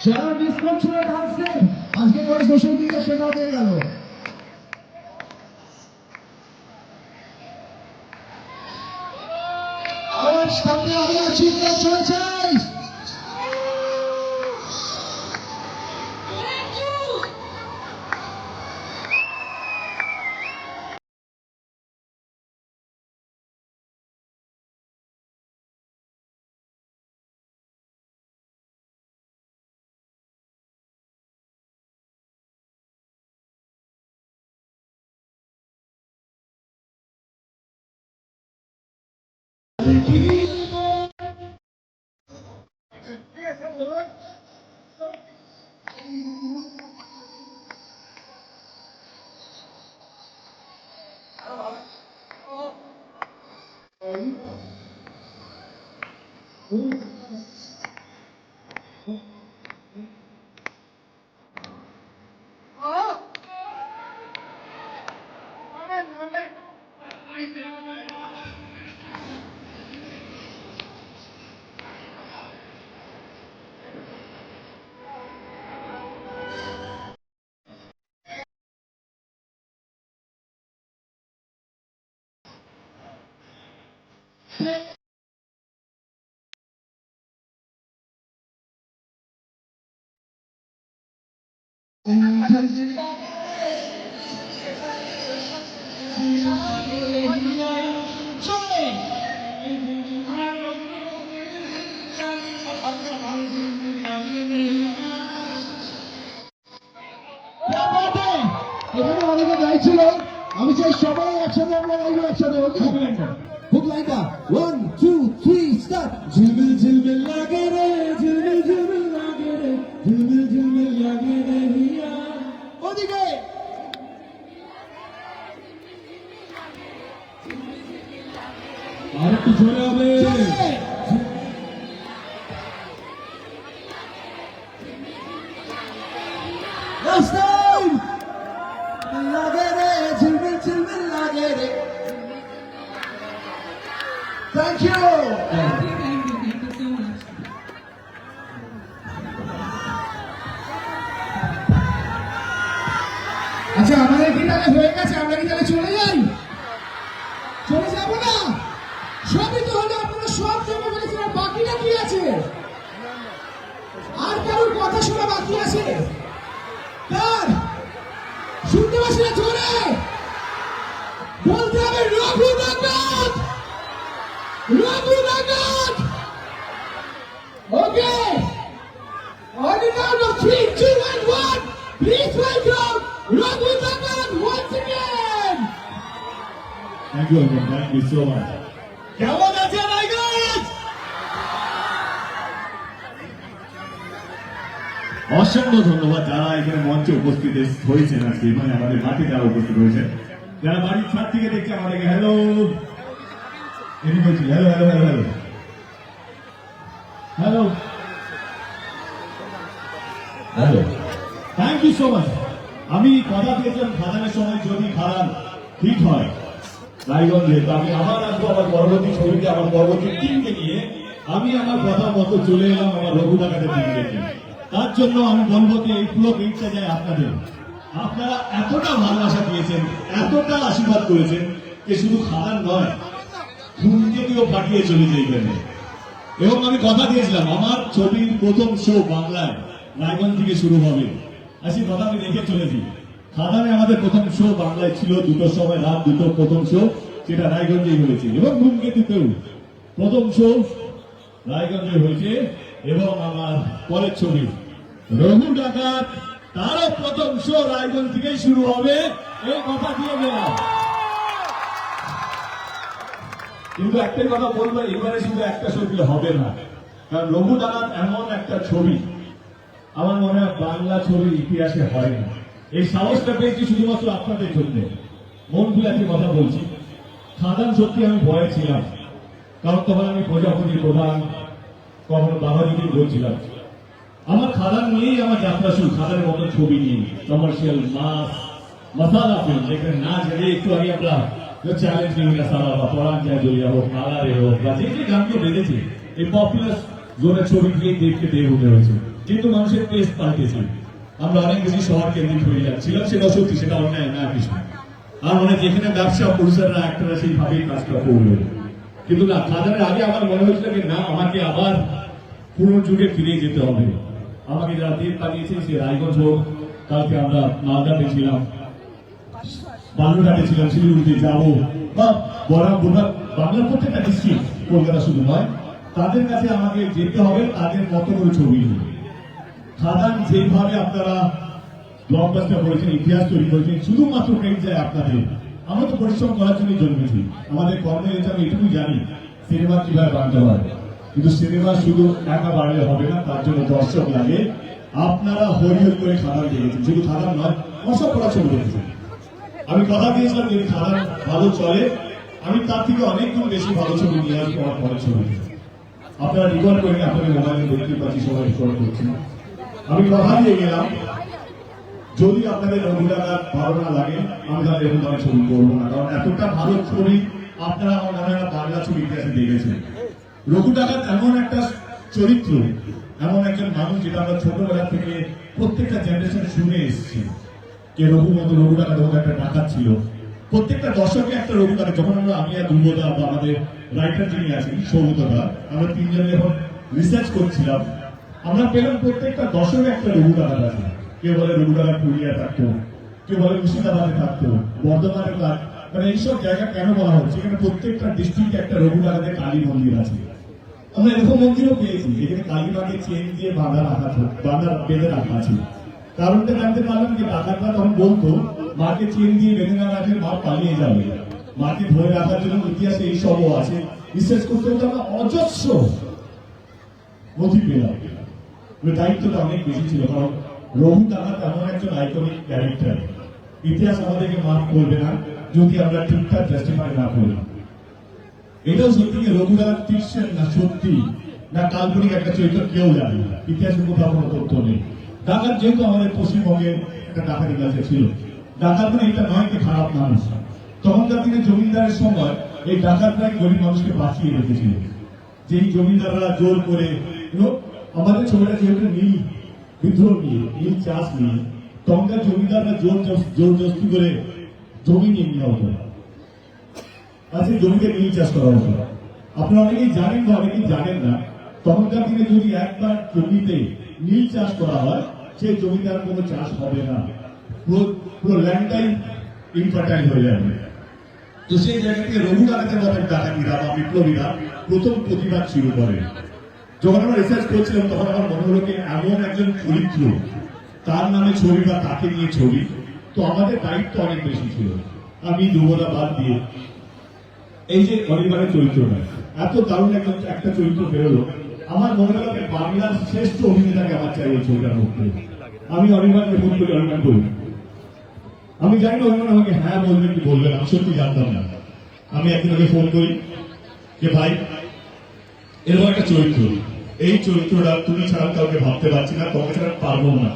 যারা মিস করছিল ডান্সে আজকে ওই সোশ্যাল মিডিয়া সেটা হয়ে গেল। আমার সামনে আমরা চিন্তা চলছে। এখানে অনেকে গাইছিল, আমি চাই সবাই একসাথে আমরা গাইবো একসাথে। খুব লাইটা 1 2 3 স্টার্ট। ঝিলমিল ঝিলমিল লাগে রে, ঝিলমিল ঝিলমিল লাগে রে, ঝিলমিল ঝিলমিল লাগে রে হিয়া। ওদিকে আর একটু জোরে হবে। Last time! লাগে রে, ঝিলমিল ঝিলমিল লাগে রে। Thank you! আচ্ছা, আমাদের কি তাহলে হয়ে গেছে? আমরা কি তাহলে চলে যাই? চলে যাবো না? সবই তো হলো, আপনারা সব জমা বলেছেন, আর বাকিটা কি আছে? আর কারোর কথা শোনা বাকি আছে? কার? শুনতে পাচ্ছি না, জোরে বলতে হবে রঘুনাথ, রঘুনাথ। ওকে, on the count of 3, 2 and 1, please welcome Raghunath once again. Thank you, Arvind. Thank you so much. কেমন আছে রায়গঞ্জ? অসংখ্য ধন্যবাদ যারা এখানে মঞ্চে উপস্থিত হয়েছেন আজকে, মানে আমাদের মাঠে যারা উপস্থিত হয়েছেন, যারা বাড়ির ছাদ থেকে দেখছে আমাদেরকে হ্যালো এটি বলছি, hello hello hello hello hello hello, thank you so much. আমি কথা দিয়েছিলাম খাদানের সময় যদি খাদান ঠিক হয় রায়গঞ্জে, তো আমি আবার আসবো আমার পরবর্তী ছবিতে, আমার পরবর্তী টিমকে নিয়ে। আমি আমার কথা মতো চলে এলাম আমার রঘুনাথের টিমকে। তার জন্য আমি বলবো যে এই পুরো গেটটা যায় আপনাদের। আপনারা এতটা ভালোবাসা দিয়েছেন, এতটা আশীর্বাদ করেছেন যে শুধু খাদান নয়, ধূমকেতুও পাঠিয়ে চলেছে এখানে। এবং আমি কথা দিয়েছিলাম আমার ছবির প্রথম শো বাংলায় রায়গঞ্জ থেকে শুরু হবে, আর সেই কথা আমি রেখে চলেছি। খাদানে আমাদের প্রথম শো বাংলায় ছিল 2টোর সময়, রাত 2টো প্রথম শো, সেটা রায়গঞ্জেই হয়েছে। এবং ধূমকেতুতেও প্রথম শো রায়গঞ্জে হয়েছে। এবং আমার পরের ছবি রঘু ডাকাত, তারও প্রথম শো রায়গঞ্জ থেকেই শুরু হবে, এই কথা দিয়ে গেলাম। কিন্তু একটাই কথা বলবো, এবারে শুধু একটা শো দিলে হবে না, কারণ রঘু ডাকাত এমন একটা ছবি আমার মনে হয় বাংলা ছবির ইতিহাসে হয় না। এই সাহসটা পেয়েছি শুধুমাত্র আপনাদের জন্য। মন খুলে একটি কথা বলছি, খাদান সত্যি আমি ভয়ে ছিলাম, কারণ তখন আমি প্রজাপতি প্রধান, কখনো বাবাজিকে বলছিলাম। আমার খাদান নিয়েই আমার যাত্রা শুরু, খাদানের মতো ছবি নিয়ে, কমার্শিয়াল মাস মশালা ফিল্ম, যেখানে না জেনে একটু আগে আমরা চ্যালেঞ্জ নিয়ে সারা বা পরাণ যায় জড়িয়া হোক, কালারে হোক, বা যে যে গানগুলো বেঁধেছে এই পপুলার জোনের ছবি দিয়ে দেখতে দেহ হতে হয়েছে। কিন্তু মানুষের টেস্ট পাল্টেছে। আমরা অনেক বেশি শহর কেন্দ্রিক হয়ে যাচ্ছিলাম, সেটা সত্যি, সেটা অন্যায় না কিছু। আর মানে যেখানে ব্যবসা প্রডিউসাররা একটা সেইভাবেই কাজটা করলো, কিন্তু না, খাদানের আগে আমার মনে হয়েছিল যে না, আমাকে আবার পুরো যুগে ফিরে যেতে হবে। আমাকে যারা দেশ পাঠিয়েছে, সে রায়গঞ্জ হোক, কালকে আমরা মালদাতে ছিলাম, বালুরঘাটে ছিলাম, শিলিগুড়িতে যাবো, বা বাংলার প্রত্যেকটা ডিস্ট্রিক্ট, কলকাতা শুধু নয়, তাদের কাছে আমাকে যেতে হবে, তাদের মতো করে ছবি নিয়ে। খাদান যেভাবে আপনারা ব্লকবাস্টার করেছেন, ইতিহাস তৈরি করেছেন, শুধুমাত্র ক্রেডিট যায় আপনাদের। আমরা তো পরিশ্রম করার জন্য জন্মেছি, আমাদের কর্মের এটা আমি এটুকু জানি সিনেমা কিভাবে বানাতে হয়। কিন্তু সিনেমা শুধু একা বাড়লে হবে না, তার জন্য দর্শক লাগে। আপনারা হরিহর করে খাদান দেখেছেন, শুধু খাদান নয়, অসব করা ছবি দেখেছেন। আমি কথা দিয়েছিলাম যদি খাদান ভালো চলে, আমি তার থেকে অনেক গুণ বেশি ভালো ছবি নিয়ে আসবো আমার পরের ছবি। আপনারা রেকর্ড করে আপনাদের মোবাইলে দেখতে পাচ্ছি, সবাই রেকর্ড করছেন। আমি কথা দিয়ে গেলাম, যদি আপনাদের রঘুটাকার ভালো না লাগে, আমি তাহলে এরকম ধরনের ছবি করবো না, কারণ এতটা ভালো ছবি আপনারা আমার মনে হয় বাংলা ছবি ইতিহাসে দেখেছেন। রঘুটাকার এমন একটা চরিত্র, এমন একজন মানুষ যেটা আমরা ছোটবেলা থেকে প্রত্যেকটা জেনারেশনে শুনে এসেছি, যে রঘুটাকার একটা ডাকাত ছিল। প্রত্যেকটা দশকে একটা রঘুটাকার, যখন আমি আর ধ্রুবদা বা আমাদের রাইটার যিনি আছেন সৌগতদা, আমরা তিনজনে যখন রিসার্চ করছিলাম, আমরা পেলাম প্রত্যেকটা দশকে একটা রঘুটাকার আছে। কেউ বলে রঘুটাকার পুরুলিয়া থাকতো, কেউ বলে মুর্শিদাবাদে থাকতো, বর্ধমানে, মানে এইসব জায়গা কেন বলা হচ্ছে, এখানে প্রত্যেকটা ডিস্ট্রিক্টে একটা রঘুটাকারের কালী মন্দির আছে। আমরা এরকম মন্দিরও পেয়েছি যেখানে কালীমাকে চেন দিয়ে বাঁধা বেঁধে রাখা আছে। কারণটা জানতে পারলাম যে ডাকাতরা তখন বলতো মাকে চেন দিয়ে বেঁধে না রাখলে মা পালিয়ে যাবে, মাকে ধরে রাখার জন্য ইতিহাসে এই সবও আছে। রিসার্চ করতে করতে আমরা অজস্র নথি পেলাম। দায়িত্বটা অনেক বেশি ছিল, কারণ রঘু ডাকাত এমন একজন আইকনিক ক্যারেক্টার, ইতিহাস আমাদেরকে মাফ করবে না যদি আমরা ঠিকঠাক জাস্টিফাই না করি। এটাও সত্যি যে রঘু ডাকাত ফিকশন না সত্যি না কাল্পনিক একটা চরিত্র কেউ জানে না, ইতিহাসের কোথাও কোনো তথ্য নেই। ডাকাত যেহেতু আমাদের পশ্চিমবঙ্গের একটা ডাকাতি কাছে ছিল, ডাকাত মানে এটা নয় যে খারাপ মানুষ। তখনকার দিনে জমিদারের সময় এই ডাকাতরা গরিব মানুষকে বাঁচিয়ে রেখেছিল, যে জমিদাররা জোর করে, আমাদের ছবিটা যেহেতু নীল বিদ্রোহ নিয়ে, নীল চাষ নিয়ে, তখনকার জমিদাররা জোর জস্তি করে জমি নিয়ে নেওয়া হতো, আজকে জমিতে নীল চাষ করা হতো। আপনারা অনেকেই জানেন বা অনেকেই জানেন না, তখনকার দিনে যদি একবার জমিতে নীল চাষ করা হয়, সেই জমিদার কোনো চাষ হবে না, পুরো ল্যান্ডটাই ইনফার্টাইল হয়ে যাবে। তো সেই জায়গা থেকে রঘু ডাকাতের মতো ডাকাতিরা বা বিপ্লবীরা প্রথম প্রতিবাদ শুরু করে। যখন আমরা রিসার্চ করছিলাম, তখন আমার মনে হলো যে এমন একজন চরিত্র, তার নামে ছবি বা তাকে নিয়ে ছবি, তো আমাদের দায়িত্ব অনেক বেশি ছিল। আমি ধ্রুবদা বাদ দিয়ে এই যে অনির্বাণের চরিত্রটা, এত দারুণ একটা চরিত্র বেরোলো, আমার মনে হলো বাংলার শ্রেষ্ঠ অভিনেতাকে আমার চাই এই ছবিটার মধ্যে। আমি অনির্বাণকে ফোন করি, অনির্বাণ করি, আমি জানি না অনির্বাণ আমাকে হ্যাঁ বলবেন কি বলবেন, আমি সত্যি জানতাম না। আমি একদিন ওকে ফোন করি যে ভাই এরকম একটা চরিত্র, এই চরিত্রটা তুমি ছাড়া কাউকে ভাবতে পারছি না, তোমাকে ছাড়া পারবো না।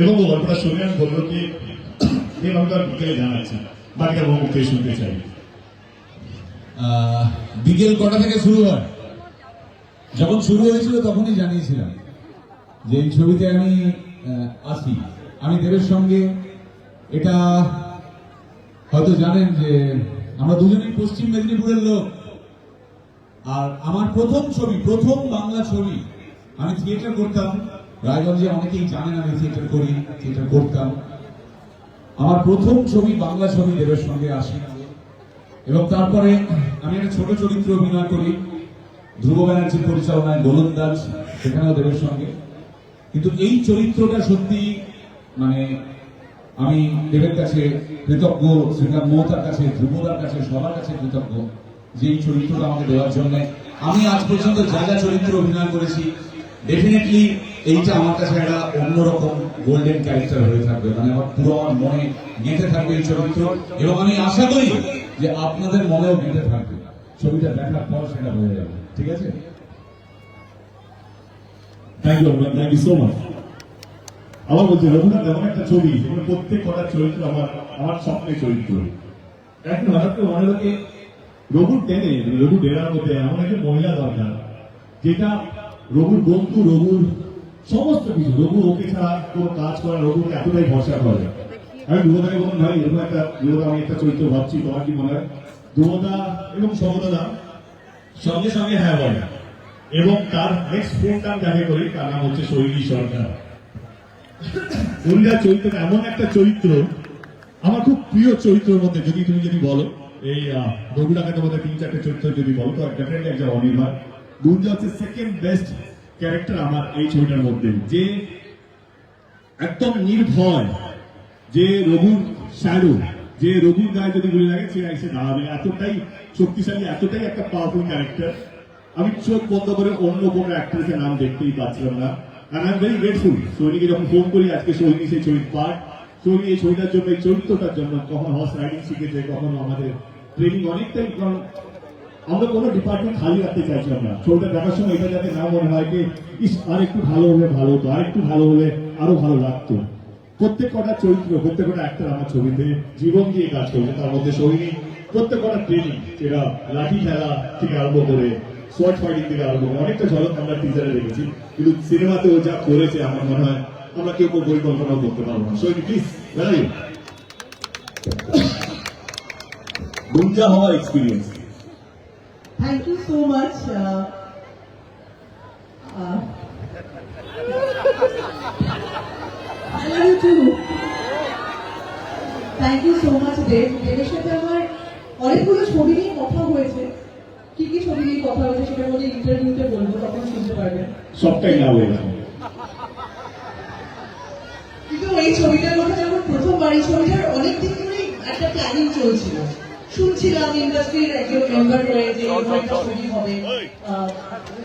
এবং ও গল্পটা শুনে আমি বললো কি আমি তো আর বিকেলে জানাচ্ছি, বাকিটা আমার মুখে শুনতে চাই। বিকেল কটা থেকে শুরু হয়? যখন শুরু হয়েছিল তখনই জানিয়েছিলাম যে এই ছবিতে আমি আসি। আমি দেবের সঙ্গে, এটা হয়তো জানেন যে আমরা দুজনেই পশ্চিম মেদিনীপুরের লোক, আর আমার প্রথম ছবি, প্রথম বাংলা ছবি, আমি থিয়েটার করতাম রায়গঞ্জে, অনেকেই জানেন আমি থিয়েটার করি, থিয়েটার করতাম। আমার প্রথম ছবি বাংলা ছবি দেবের সঙ্গে আসি, এবং তারপরে আমি একটা ছোট চরিত্র অভিনয় করি ধ্রুব ব্যানার্জির পরিচালনায়, গোলন্দাজ, সেখানেও দেবের সঙ্গে। কিন্তু এই চরিত্রটা সত্যি মানে আমি দেবের কাছে কৃতজ্ঞ, শ্রীকান্ত মহতার কাছে, ধ্রুবদার কাছে, সবার কাছে কৃতজ্ঞ যে এই চরিত্রটা আমাকে দেওয়ার জন্য। আমি আজ পর্যন্ত যা যা চরিত্র অভিনয় করেছি, ডেফিনেটলি এইটা আমার কাছে একটা অন্যরকম গোল্ডেন ক্যারেক্টার হয়ে থাকবে, মানে আমার পুরো আমার মনে গেঁথে থাকবে এই চরিত্র, এবং আমি আশা করি যে আপনাদের মনেও গেঁথে থাকবে। ছবিটা দেখার পর সেটা হয়ে যাবে, ঠিক আছে? Thank you so much. আমার বলছি রঘুনাথ এমন একটা ছবি যেখানে প্রত্যেক কটার চরিত্র আমার স্বপ্নের চরিত্র। এখন হঠাৎ করে মনে হলো রঘুর টেনে, রঘু ডেরার মধ্যে এমন একটা মহিলা দরকার যেটা রঘুর বন্ধু, রঘুর সমস্ত কিছু রঘু ওকে ছাড়া কোনো কাজ করা রঘুকে এতটাই ভরসা করে। আমি ধ্রুবদাকে বলুন ভাই এরকম একটা ধ্রুবদা আমি একটা চরিত্র ভাবছি, তোমার কি মনে হয়? ধ্রুবদা এবং সমদা সঙ্গে সঙ্গে হ্যাঁ বলে, এবং তার নেক্সট ফোন নাম যাকে করি তার নাম হচ্ছে শৈলী সরকার। উনিরা চরিত্র এমন একটা চরিত্র, আমার খুব প্রিয় চরিত্রের মধ্যে যদি তুমি বলো এই রঘু ডাকাতের মধ্যে 3-4টে চরিত্র যদি বলো তো ডেফিনেটলি একজন অনির্বাণ। গুঞ্জা হচ্ছে সেকেন্ড বেস্ট ক্যারেক্টার আমার এই ছবিটার মধ্যে, যে একদম নির্ভয়, যে রঘুর শ্যাডো, যে রঘুর গায়ে যদি গুলি লাগে সে এসে দাঁড়াবে, এতটাই শক্তিশালী, এতটাই একটা পাওয়ারফুল ক্যারেক্টার। আমি চোখ বন্ধ করে অন্য কোনো অ্যাক্ট্রেসের নাম দেখতেই পাচ্ছিলাম না। And I am very grateful সোহিনীকে যখন ফোন করি আজকে সোহিনী সেই ছবির পার্ট, সোহিনী এই ছবিটার জন্য, এই চরিত্রটার জন্য কখন হর্স রাইডিং শিখেছে, কখনো আমাদের ট্রেনিং অনেকটাই, কারণ আমরা কোনো ডিপার্টমেন্ট খালি রাখতে চাইছিলাম না। ছবিটা দেখার সময় এটা যাতে না মনে হয় যে ইস আর একটু ভালো হলে ভালো হতো, আর একটু ভালো হলে আরো ভালো লাগতো। প্রত্যেক কটা চরিত্র, প্রত্যেক কটা অ্যাক্টর আমার ছবিতে জীবন দিয়ে কাজ করছে। তার মধ্যে সোহিনী প্রত্যেক কটা ট্রেনিং, সেটা লাঠি খেলা থেকে আরম্ভ করে শর্ট ফাইটিং থেকে আরম্ভ করে অনেকটা ঝলক আমরা টিজারে দেখেছি, কিন্তু সিনেমাতে ও যা করেছে আমার মনে হয় আমরা কেউ পরিকল্পনাও করতে পারবো না। সোহিনী প্লিজ বেড়াই গুঞ্জা হওয়ার experience. Thank you so much. I love you too. Thank you so much, Dev. দেবের সাথে আমার অনেকগুলো ছবি নিয়ে কথা হয়েছে। কি কি ছবি নিয়ে কথা হয়েছে সেটা বলে ইন্টারভিউতে বলবো, তখন শুনতে পারবেন। সবটাই না হয়ে গেছে। কিন্তু এই ছবিটার কথা যখন প্রথমবার, এই ছবিটার অনেক দিন ধরেই একটা প্ল্যানিং চলছিল। শুনছিলাম ইন্ডাস্ট্রির একজন মেম্বার হয়ে যে এরকম একটা ছবি হবে,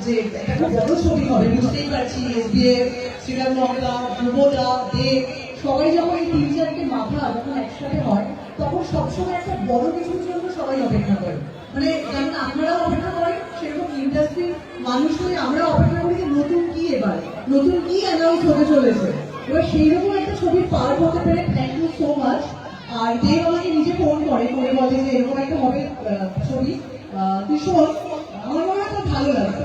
যে একটা খুব বড় ছবি হবে, বুঝতেই পারছি এসবিএফ, শ্রীরাম মঙ্গলা, ধ্রুবদা, দেব সবাই যখন এই 3-4টে মাথা যখন একসাথে হয় তখন সবসময় একটা বড় কিছুর জন্য সবাই অপেক্ষা করে। মানে যেমন আপনারাও অপেক্ষা করেন, সেরকম ইন্ডাস্ট্রির মানুষ হয়ে আমরা অপেক্ষা করি যে নতুন কি এবার, নতুন কি অ্যানাউন্স হতে চলেছে। এবার সেইরকম একটা ছবির পার্ট হতে পেরে থ্যাংক ইউ সো মাচ। আর দেব আমাকে নিজে ফোন করে বলে যে এরকম একটা হবে ছবি, তুই শোন, আমার মনে হয় খুব ভালো লাগবে।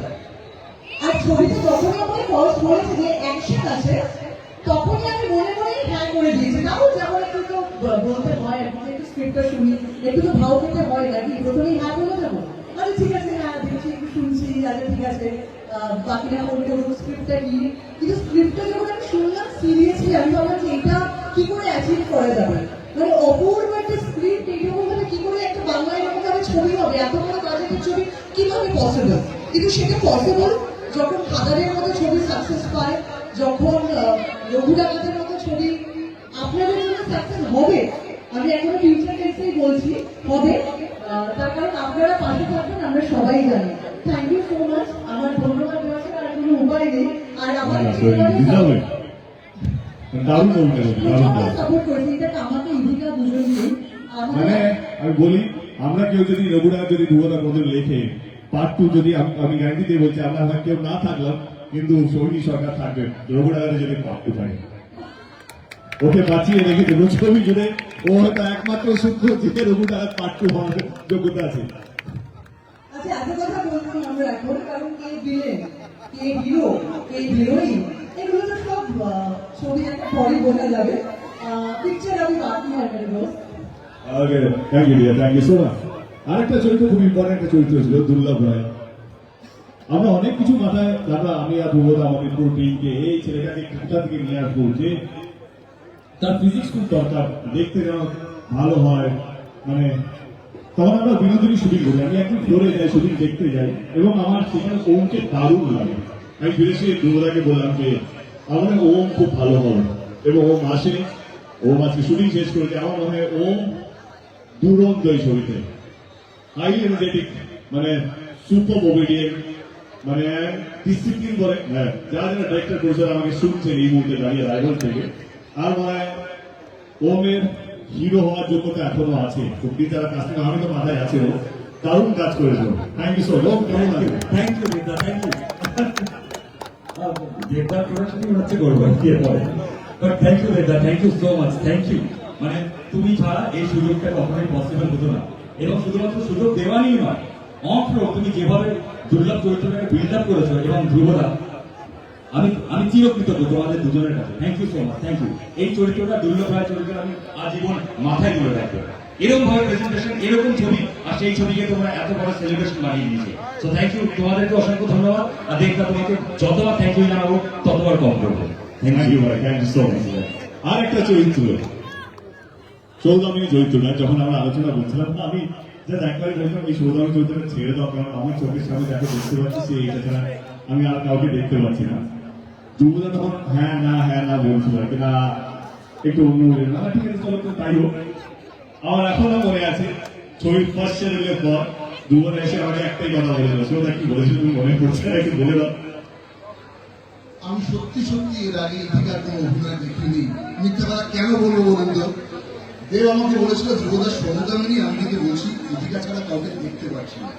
আর ছবিতে যখনই আমাকে ফার্স্ট বলেছে যে অ্যাকশন আছে, তখনই আমি মনে মনে হ্যাঁ করে দিয়েছি। তাও যেমন একটু তো বলতে হয়, একটু স্ক্রিপ্টটা শুনি, একটু তো ভাও পেতে হয় নাকি, প্রথমেই হ্যাঁ বলে যাবো, আচ্ছা ঠিক আছে হ্যাঁ দেখছি, একটু শুনছি, আচ্ছা ঠিক আছে বাকিরা ফোন করবো, স্ক্রিপ্টটা কি। কিন্তু স্ক্রিপ্টটা যখন আমি শুনলাম সিরিয়াসলি আমি ভাবলাম যে এটা কি করে অ্যাচিভ করা যাবে, মানে অপূর্ব একটা স্ক্রিপ্ট, এইরকম ভাবে কি করে একটা বাংলা এরকম ভাবে ছবি হবে, এত বড় বাজেটের ছবি কিভাবে পসিবল। কিন্তু সেটা পসিবল যখন ফাদারের মতো ছবি সাকসেস পায়, যখন রঘু ডাকাতের মতো ছবি আপনাদের জন্য সাকসেস হবে। আমি এখনো ফিউচার টেন্সেই বলছি হবে, তার কারণ আপনারা পাশে থাকবেন, আমরা সবাই জানি। Thank you so much. আমার ধন্যবাদ দেওয়ার আর কোনো উপায় নেই। আর আমার সাপোর্ট করেছে, এটা আমাকে ইভিকা দুজন নেই। মানে আমি বলি, আমরা কেউ যদি রঘুরা যদি ধ্রুবদার মধ্যে লেখে পার্ট 2, যদি আমি গ্যারান্টি দিয়ে বলছি আমরা হয়তো কেউ না থাকলাম, কিন্তু সোহিনী সরকার থাকবেন রঘুরাগারে যদি পার্ট 2 থাকে। ওকে বাঁচিয়ে রেখে দেবো ছবি জুড়ে, ও হয়তো একমাত্র সূত্র যে রঘুরাগার পার্ট 2 হওয়ার যোগ্যতা আছে। আচ্ছা এত কথা বলবো না আমরা এখন, কারণ কে ভিলেন, কে হিরো, কে হিরোইন, এগুলো তো সব ছবি একটা পরে বোঝা যাবে। পিকচার আমি বাকি হয় মেরে দোস্ত। Okay, thank you dear, thank you so much. আরেকটা চরিত্র খুব ইম্পর্টেন্ট একটা চরিত্র ছিল দুর্লভ রায়। আমরা অনেক কিছু মাথায় দাদা, আমি আর ধ্রুবদা আমাদের পুরো টিমকে এই ছেলেটাকে কোথা থেকে নিয়ে আসবো, যে তার ফিজিক্স খুব দরকার, দেখতে যেন ভালো হয়। মানে তখন আমরা বিনোদিনী শুটিং করি, আমি একদিন ফ্লোরে যাই, শুটিং দেখতে যাই, এবং আমার সেখানে ওমকে দারুণ লাগে। আমি ফিরে এসে ধ্রুবদাকে বললাম যে আমার ওম খুব ভালো হবে, এবং ওম আসে, ওম আজকে শুটিং শেষ করেছে। আমার মনে হয় ওম দুরন্ত এই ছবিতে, হাইলি এনার্জেটিক, মানে সুপার ওবিডিয়েন্ট, মানে ডিসিপ্লিন করে। হ্যাঁ, যারা যারা ডাইরেক্টর প্রডিউসার আমাকে শুনছেন এই মুহূর্তে দাঁড়িয়ে রাইভাল থেকে, আর মনে হয় ওমের হিরো হওয়ার যোগ্যতা এখনো আছে। সত্যি তারা কাজ থেকে আমি তো মাথায় আছে, ও দারুণ কাজ করেছে। Thank you so much. কেমন লাগে? Thank you Debda, thank you. Debda প্রোডাকশনই হচ্ছে করবো দিয়ে পরে, but thank you Debda, thank you so much, thank you. মানে তুমি ছাড়া এই সুযোগটা কখনোই পসিবল হতো না, এবং শুধুমাত্র সুযোগ দেওয়ারই নয়, অফ্রো তুমি যেভাবে দুর্লভ চরিত্রটাকে বিল্ড আপ করেছো, এবং ধ্রুবদা আমি চিরকৃতজ্ঞ তোমাদের দুজনের কাছে। Thank you so much, thank you. এই চরিত্রটা দুর্লভ ভাই চরিত্র আমি আজীবন মাথায় তুলে রাখবো। এরকম ভাবে প্রেজেন্টেশন, এরকম ছবি, আর সেই ছবিকে তোমরা এত বড় সেলিব্রেশন বানিয়ে দিয়েছে। সো থ্যাংক ইউ, তোমাদেরকে অসংখ্য ধন্যবাদ। আর দেখবা তোমাকে যতবার থ্যাংক ইউ জানাবো ততবার কম করবো। থ্যাংক ইউ ভাই, থ্যাংক ইউ সো মাচ। আর একটা চরিত্র, সৌদামিনী চরিত্রটা যখন আমরা আলোচনা করছিলাম, আমি জাস্ট একবারই বলছিলাম এই সৌদামিনী চরিত্রটা ছেড়ে দাও, কারণ আমার চোখের সামনে যাকে দেখতে পাচ্ছি সে এটা ছাড়া আমি আর কাউকে দেখতে পাচ্ছি না। দুর্গা তখন হ্যাঁ না বলছিল আর কি, না একটু অন্য না, ঠিক আছে চলো, তাই হোক। আমার এখনো মনে আছে ছবির ফার্স্ট শেডিউলের পর দুবার এসে আমাকে একটাই কথা বলেছিল, সৌদা কি বলেছিল তুমি মনে পড়ছে না, একটু বলে দাও। আমি সত্যি এর আগে এদিকার কোনো অভিনয় দেখিনি। মিথ্যা কথা কেন বলবো বলুন তো? দেব আমাকে বলেছিল ধ্রুবদাস সৌদামিনী, আমি কিন্তু বলছি এদিকা ছাড়া কাউকে দেখতে পাচ্ছি না।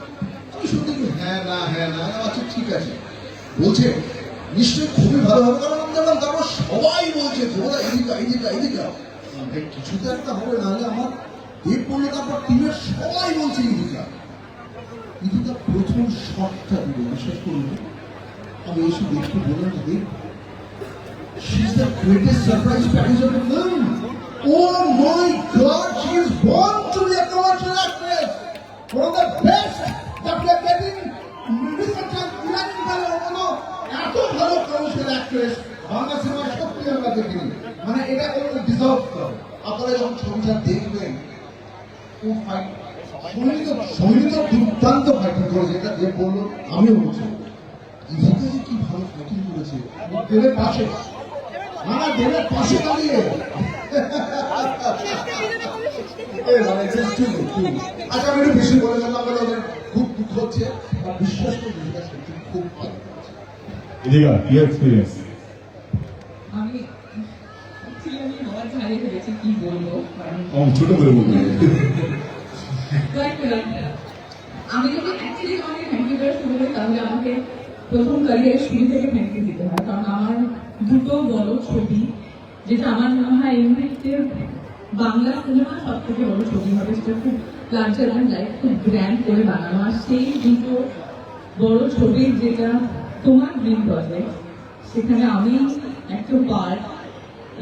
আমি সত্যি হ্যাঁ না, আচ্ছা ঠিক আছে বলছে, নিশ্চয়ই খুবই ভালো হবে, কারণ আমি দেখলাম তারপর সবাই বলছে ধ্রুবদা এদিকা কিছু তো একটা হবে, নাহলে আমার দেব বললো, তারপর টিমের সবাই বলছে এদিকা প্রথম শটটা দিল, বিশ্বাস করুন আমি এসে দেখতে বললাম, দেব she is the greatest surprise package of the film. Oh my God, she is born to be a commercial actress. One of the best that we are getting. এত ভালো কমার্শিয়াল অ্যাক্ট্রেস বাংলা সিনেমায় সত্যি আমরা দেখিনি, মানে এটা কোনো ডিজার্ভ করে। আপনারা যখন ছবিটা দেখবেন, ও ফাইট সমিত দুর্দান্ত ফাইটিং করেছে, এটা দেব বললো, আমিও বলছি ইদিকে যে কি ভালো ফাইটিং করেছে দেবের পাশে, দেবের পাশে দাঁড়িয়ে। আচ্ছা আমি একটু বেশি বলে গেলাম, আমাদের খুব দুঃখ হচ্ছে, বিশ্বাস করে সত্যি খুব ভালো। এক্সপিরিয়েন্স আমি আমার ঝাড়িয়ে ফেলেছি, কি বলবো, ছোট করে বলবো। আমি যদি অ্যাকচুয়ালি আমাকে থ্যাংক ইউ করা শুরু করি, তাহলে আমাকে প্রথম ক্যারিয়ার শুরু থেকে থ্যাংক ইউ দিতে হয়, কারণ আমার দুটো বড় ছবি, যেটা আমার মনে হয় এই মুহূর্তে বাংলা সিনেমা সব থেকে বড় ছবি হবে, সেটা খুব লার্জার দ্যান লাইফ, খুব গ্র্যান্ড করে বানানো। আর সেই দুটো বড় ছবির যেটা তোমার ড্রিম প্রজেক্ট, সেখানে আমি একটা পার্ট,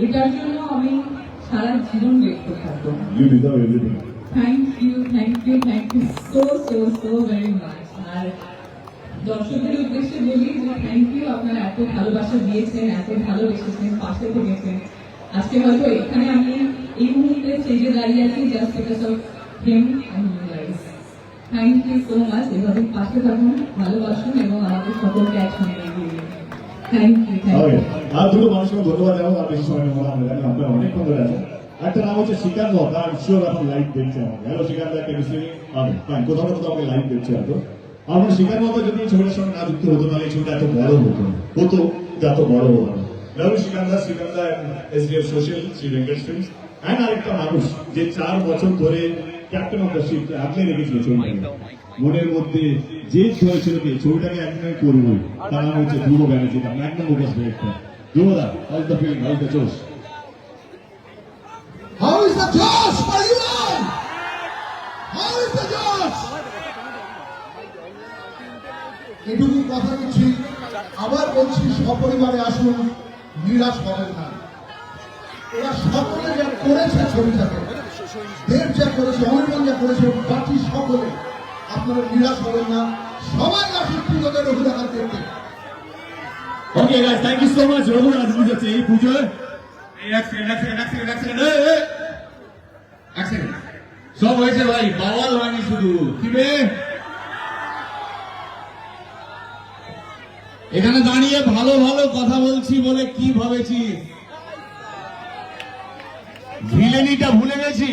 এটার জন্য আমি সারা জীবন গ্রেটফুল থাকবো। Thank you so very much. আর দর্শকদের উদ্দেশ্যে বলি যে থ্যাংক ইউ, আপনারা এত ভালোবাসা দিয়েছেন, এত ভালোবেসেছেন, পাশে থেকেছেন। আজকে হয়তো এখানে আমি এই মুহূর্তে স্টেজে দাঁড়িয়ে আছি just because of him and you guys. Thank you so much. এভাবে পাশে থাকুন, ভালোবাসুন এবং আমাদের সকলকে একসঙ্গে এগিয়ে নিন। Thank you. আর দুটো মানুষকে ধন্যবাদ জানাবো, আর বেশি সময় নেবো না, আমরা জানি আপনারা অনেক বন্ধু আছেন। একটা নাম হচ্ছে শ্রীকান্ত, তার শিওর এখন লাইভ দেখছে আমাকে। হ্যালো শ্রীকান্ত, একটা মিসিং আমি কোথাও না কোথাও আমাকে লাইভ দেখছে হয়তো। আমার শ্রীকান্ত মতো যদি ছবিটার সঙ্গে না যুক্ত হতো, তাহলে এই ছবিটা এত বড় হতো এত বড় হতো না। Rahul Srikanth SDF social, Shri Venkat films, and আরেকটা মানুষ যে 4 বছর ধরে ক্যাপ্টেন অফ দ্য শিপ আগলে রেখেছিল ছবিটাকে, মনের মধ্যে যে ধরেছিল যে ছবিটাকে একদিন করবই, তার নাম হচ্ছে Dhruba Banerjee, magnum focus director. ধ্রুবদা, how is the film, how is the josh? How is the Josh? Pahilwan? How is the Josh? এটুকু কথা দিচ্ছি, আবার বলছি সপরিবারে আসুন, নিরাশ হবেন না। এরা সকলে যা করেছে ছবিটাকে, দেব যা করেছে, অনির্বাণ যা করেছে, বাকি সকলে, আপনারা নিরাশ হবেন না, সবাই আসুন পুজোতে রঘুনাথ দেখতে। Okay guys, thank you so much. Raghunath বুঝেছে এই পুজোয় সব হয়েছে ভাই, বাওয়াল হয়নি শুধু। কি বে, এখানে দাঁড়িয়ে ভালো ভালো কথা বলছি বলে কি ভাবেছিস? ভিলেনিটা ভুলে গেছি,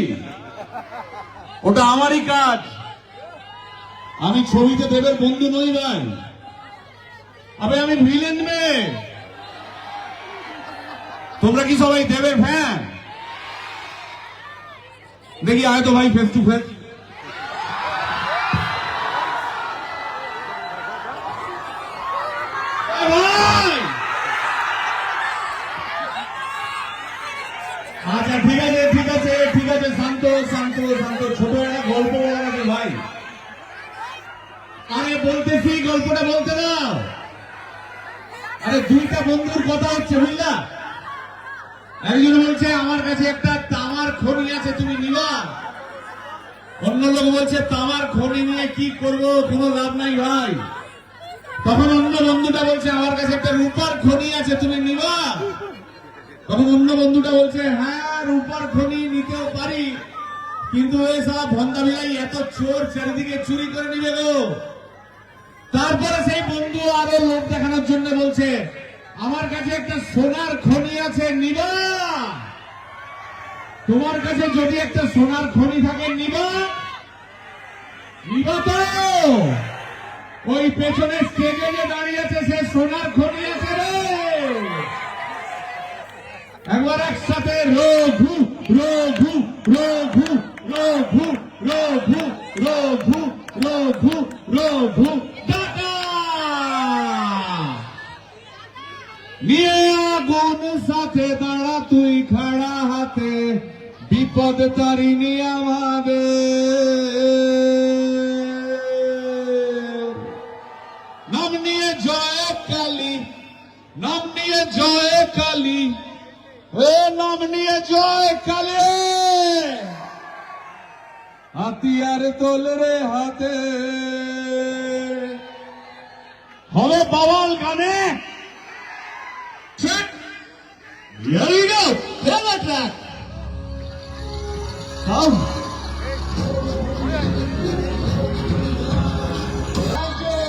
ওটা আমারই কাজ। আমি ছবিতে দেবের বন্ধু নই ভাই, আমি ভিলেন মেয়ে। তোমরা কি সবাই দেবের ফ্যান? দেখি আয় তো ভাই ফেস টু ফেস। আচ্ছা ঠিক আছে, শান্ত, ছোট একটা গল্প বলা গেছে ভাই। আরে বলতেছি, গল্পটা বলতে দাও। আরে দুইটা বন্ধুর কথা হচ্ছে বুঝলা, একজন বলছে আমার কাছে একটা তামার খনি আছে তুমি নিবা, অন্য লোক বলছে তামার খনি নিয়ে কি করব, কোনো লাভ নাই ভাই। তখন অন্য বন্ধুটা বলছে আমার কাছে একটা রূপার খনি আছে তুমি নিবা, তখন অন্য বন্ধুটা বলছে হ্যাঁ রূপার খনি নিতেও পারি, কিন্তু এই সব ভন্দা মিলাই এত চোর চারিদিকে চুরি করে নিবে গো। তারপরে সেই বন্ধু আরো লোক দেখানোর জন্য বলছে আমার কাছে একটা সোনার খনি আছে নিবা, তোমার কাছে যদি একটা সোনার খনি থাকে নিবা, নিবা তো? ওই পেছনে স্টেজে যে দাঁড়িয়ে আছে সে সোনার খনি আছে রে। একবার একসাথে রঘু রঘু রঘু রঘু রঘু রঘু রঘু রঘু টাটা নিয়ে আগুন সাথে দাঁড়া তুই খাড়া হাতে, বিপদ তারিণী আমাদের। নাম নিয়ে জয় কালী, নাম নিয়ে জয় কালী, ও নাম নিয়ে জয় কালী, হাতিয়ার তোল রে হাতে। হবে বাওয়াল গানে। Here we go. Play the track. Come. Thank you.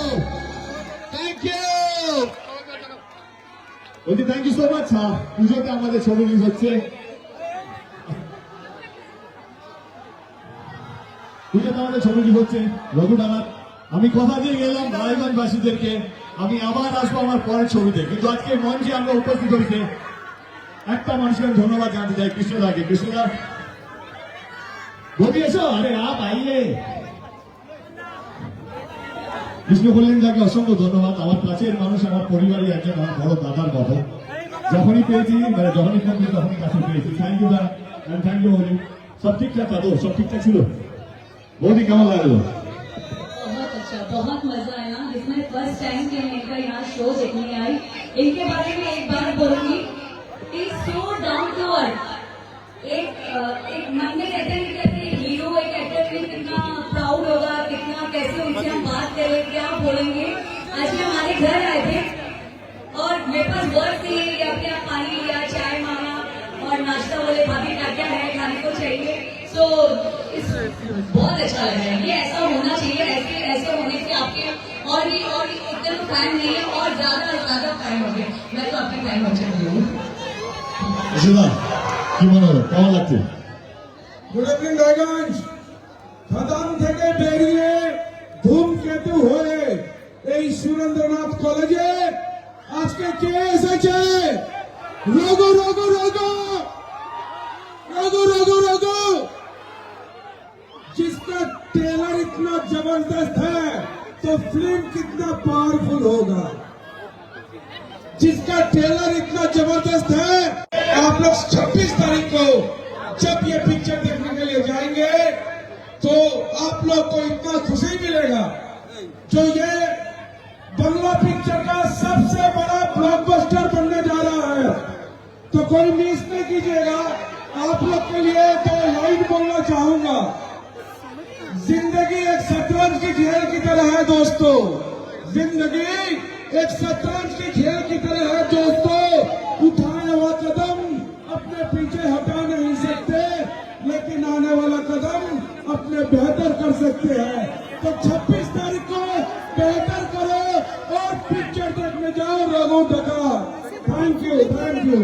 Thank you. বলছি থ্যাংক ইউ সো মাচ। পুজোতে আমাদের ছবি রিলিজ হচ্ছে, পুজোতে আমাদের ছবি রিলিজ হচ্ছে রঘু ডাকাত। আমি কথা দিয়ে গেলাম রায়গঞ্জবাসীদেরকে আমি আবার আসবো আমার পরের ছবিতে, কিন্তু আজকে মঞ্চে আমরা উপস্থিত হয়েছে একটা মানুষের ধন্যবাদ জানতে চাই, কৃষ্ণদাকে। কৃষ্ণদা বলি এসো, আরে আপ আইয়ে। কৃষ্ণ কল্যাণ দাকে অসংখ্য ধন্যবাদ, আমার কাছের মানুষ, আমার পরিবারের একজন, আমার বড় দাদার মতো। যখনই পেয়েছি মানে যখনই ফোন করি তখনই কাছে পেয়েছি। থ্যাংক ইউ দা, থ্যাংক ইউ বলি। সব ঠিকঠাক था तो सब ঠিকঠাক ছিল? বৌদি কেমন লাগলো? बहुत अच्छा, बहुत मजा आया। इसमें फर्स्ट टाइम कि मैं इनका यहाँ शो देखने आई। इनके बारे में एक बात बोलूंगी, is so down to earth. एक मन में कहते हैं कि एक हीरो, एक एक्टर में कितना प्राउड होगा, कितना कैसे उनसे हम बात करें, क्या बोलेंगे। आज ये हमारे घर आए थे और मेरे पास वर्ड नहीं है कि अपने आप पानी लिया, चाय मांगा और नाश्ता बोले भाभी क्या क्या है खाने को चाहिए। सो बहुत अच्छा लग रहा है, ये ऐसा होना चाहिए। ऐसे होने से आपके और भी इतने तो फैन नहीं है और ज्यादा फैन हो गए। मैं तो अपने फैन हो चुकी हूँ। কৃষ্ণদা কি মনে হলো, কেমন লাগছে? Good evening Raiganj. খাদান থেকে বেরিয়ে ধূমকেতু হয়ে এই সুরেন্দ্রনাথ কলেজে আজকে কে এসেছে? রঘু রঘু রঘু रघु रघु रघु, जिसका ट्रेलर इतना जबरदस्त है तो फिल्म कितना पावरफुल होगा। जिसका ट्रेलर इतना जबरदस्त है, आप लोग 26 तारीख को जब ये पिक्चर देखने के लिए जाएंगे तो आप लोग को इतना खुशी मिलेगा। जो ये बंगला पिक्चर का सबसे बड़ा ब्लॉकबस्टर बनने जा रहा है, तो कोई मिस नहीं कीजिएगा। आप लोग के लिए दो लाइन बोलना चाहूंगा। जिंदगी एक शतरंज की खेल की तरह है दोस्तों, जिंदगी एक शतरंज की खेल की तरह है दोस्तों। उठाया हुआ कदम अपने पीछे हटा नहीं सकते, लेकिन आने वाला कदम अपने बेहतर कर सकते हैं। तो 26 तारीख को बेहतर करो और पिक्चर देखने जाओ Raghu Dakat. Thank you, thank you.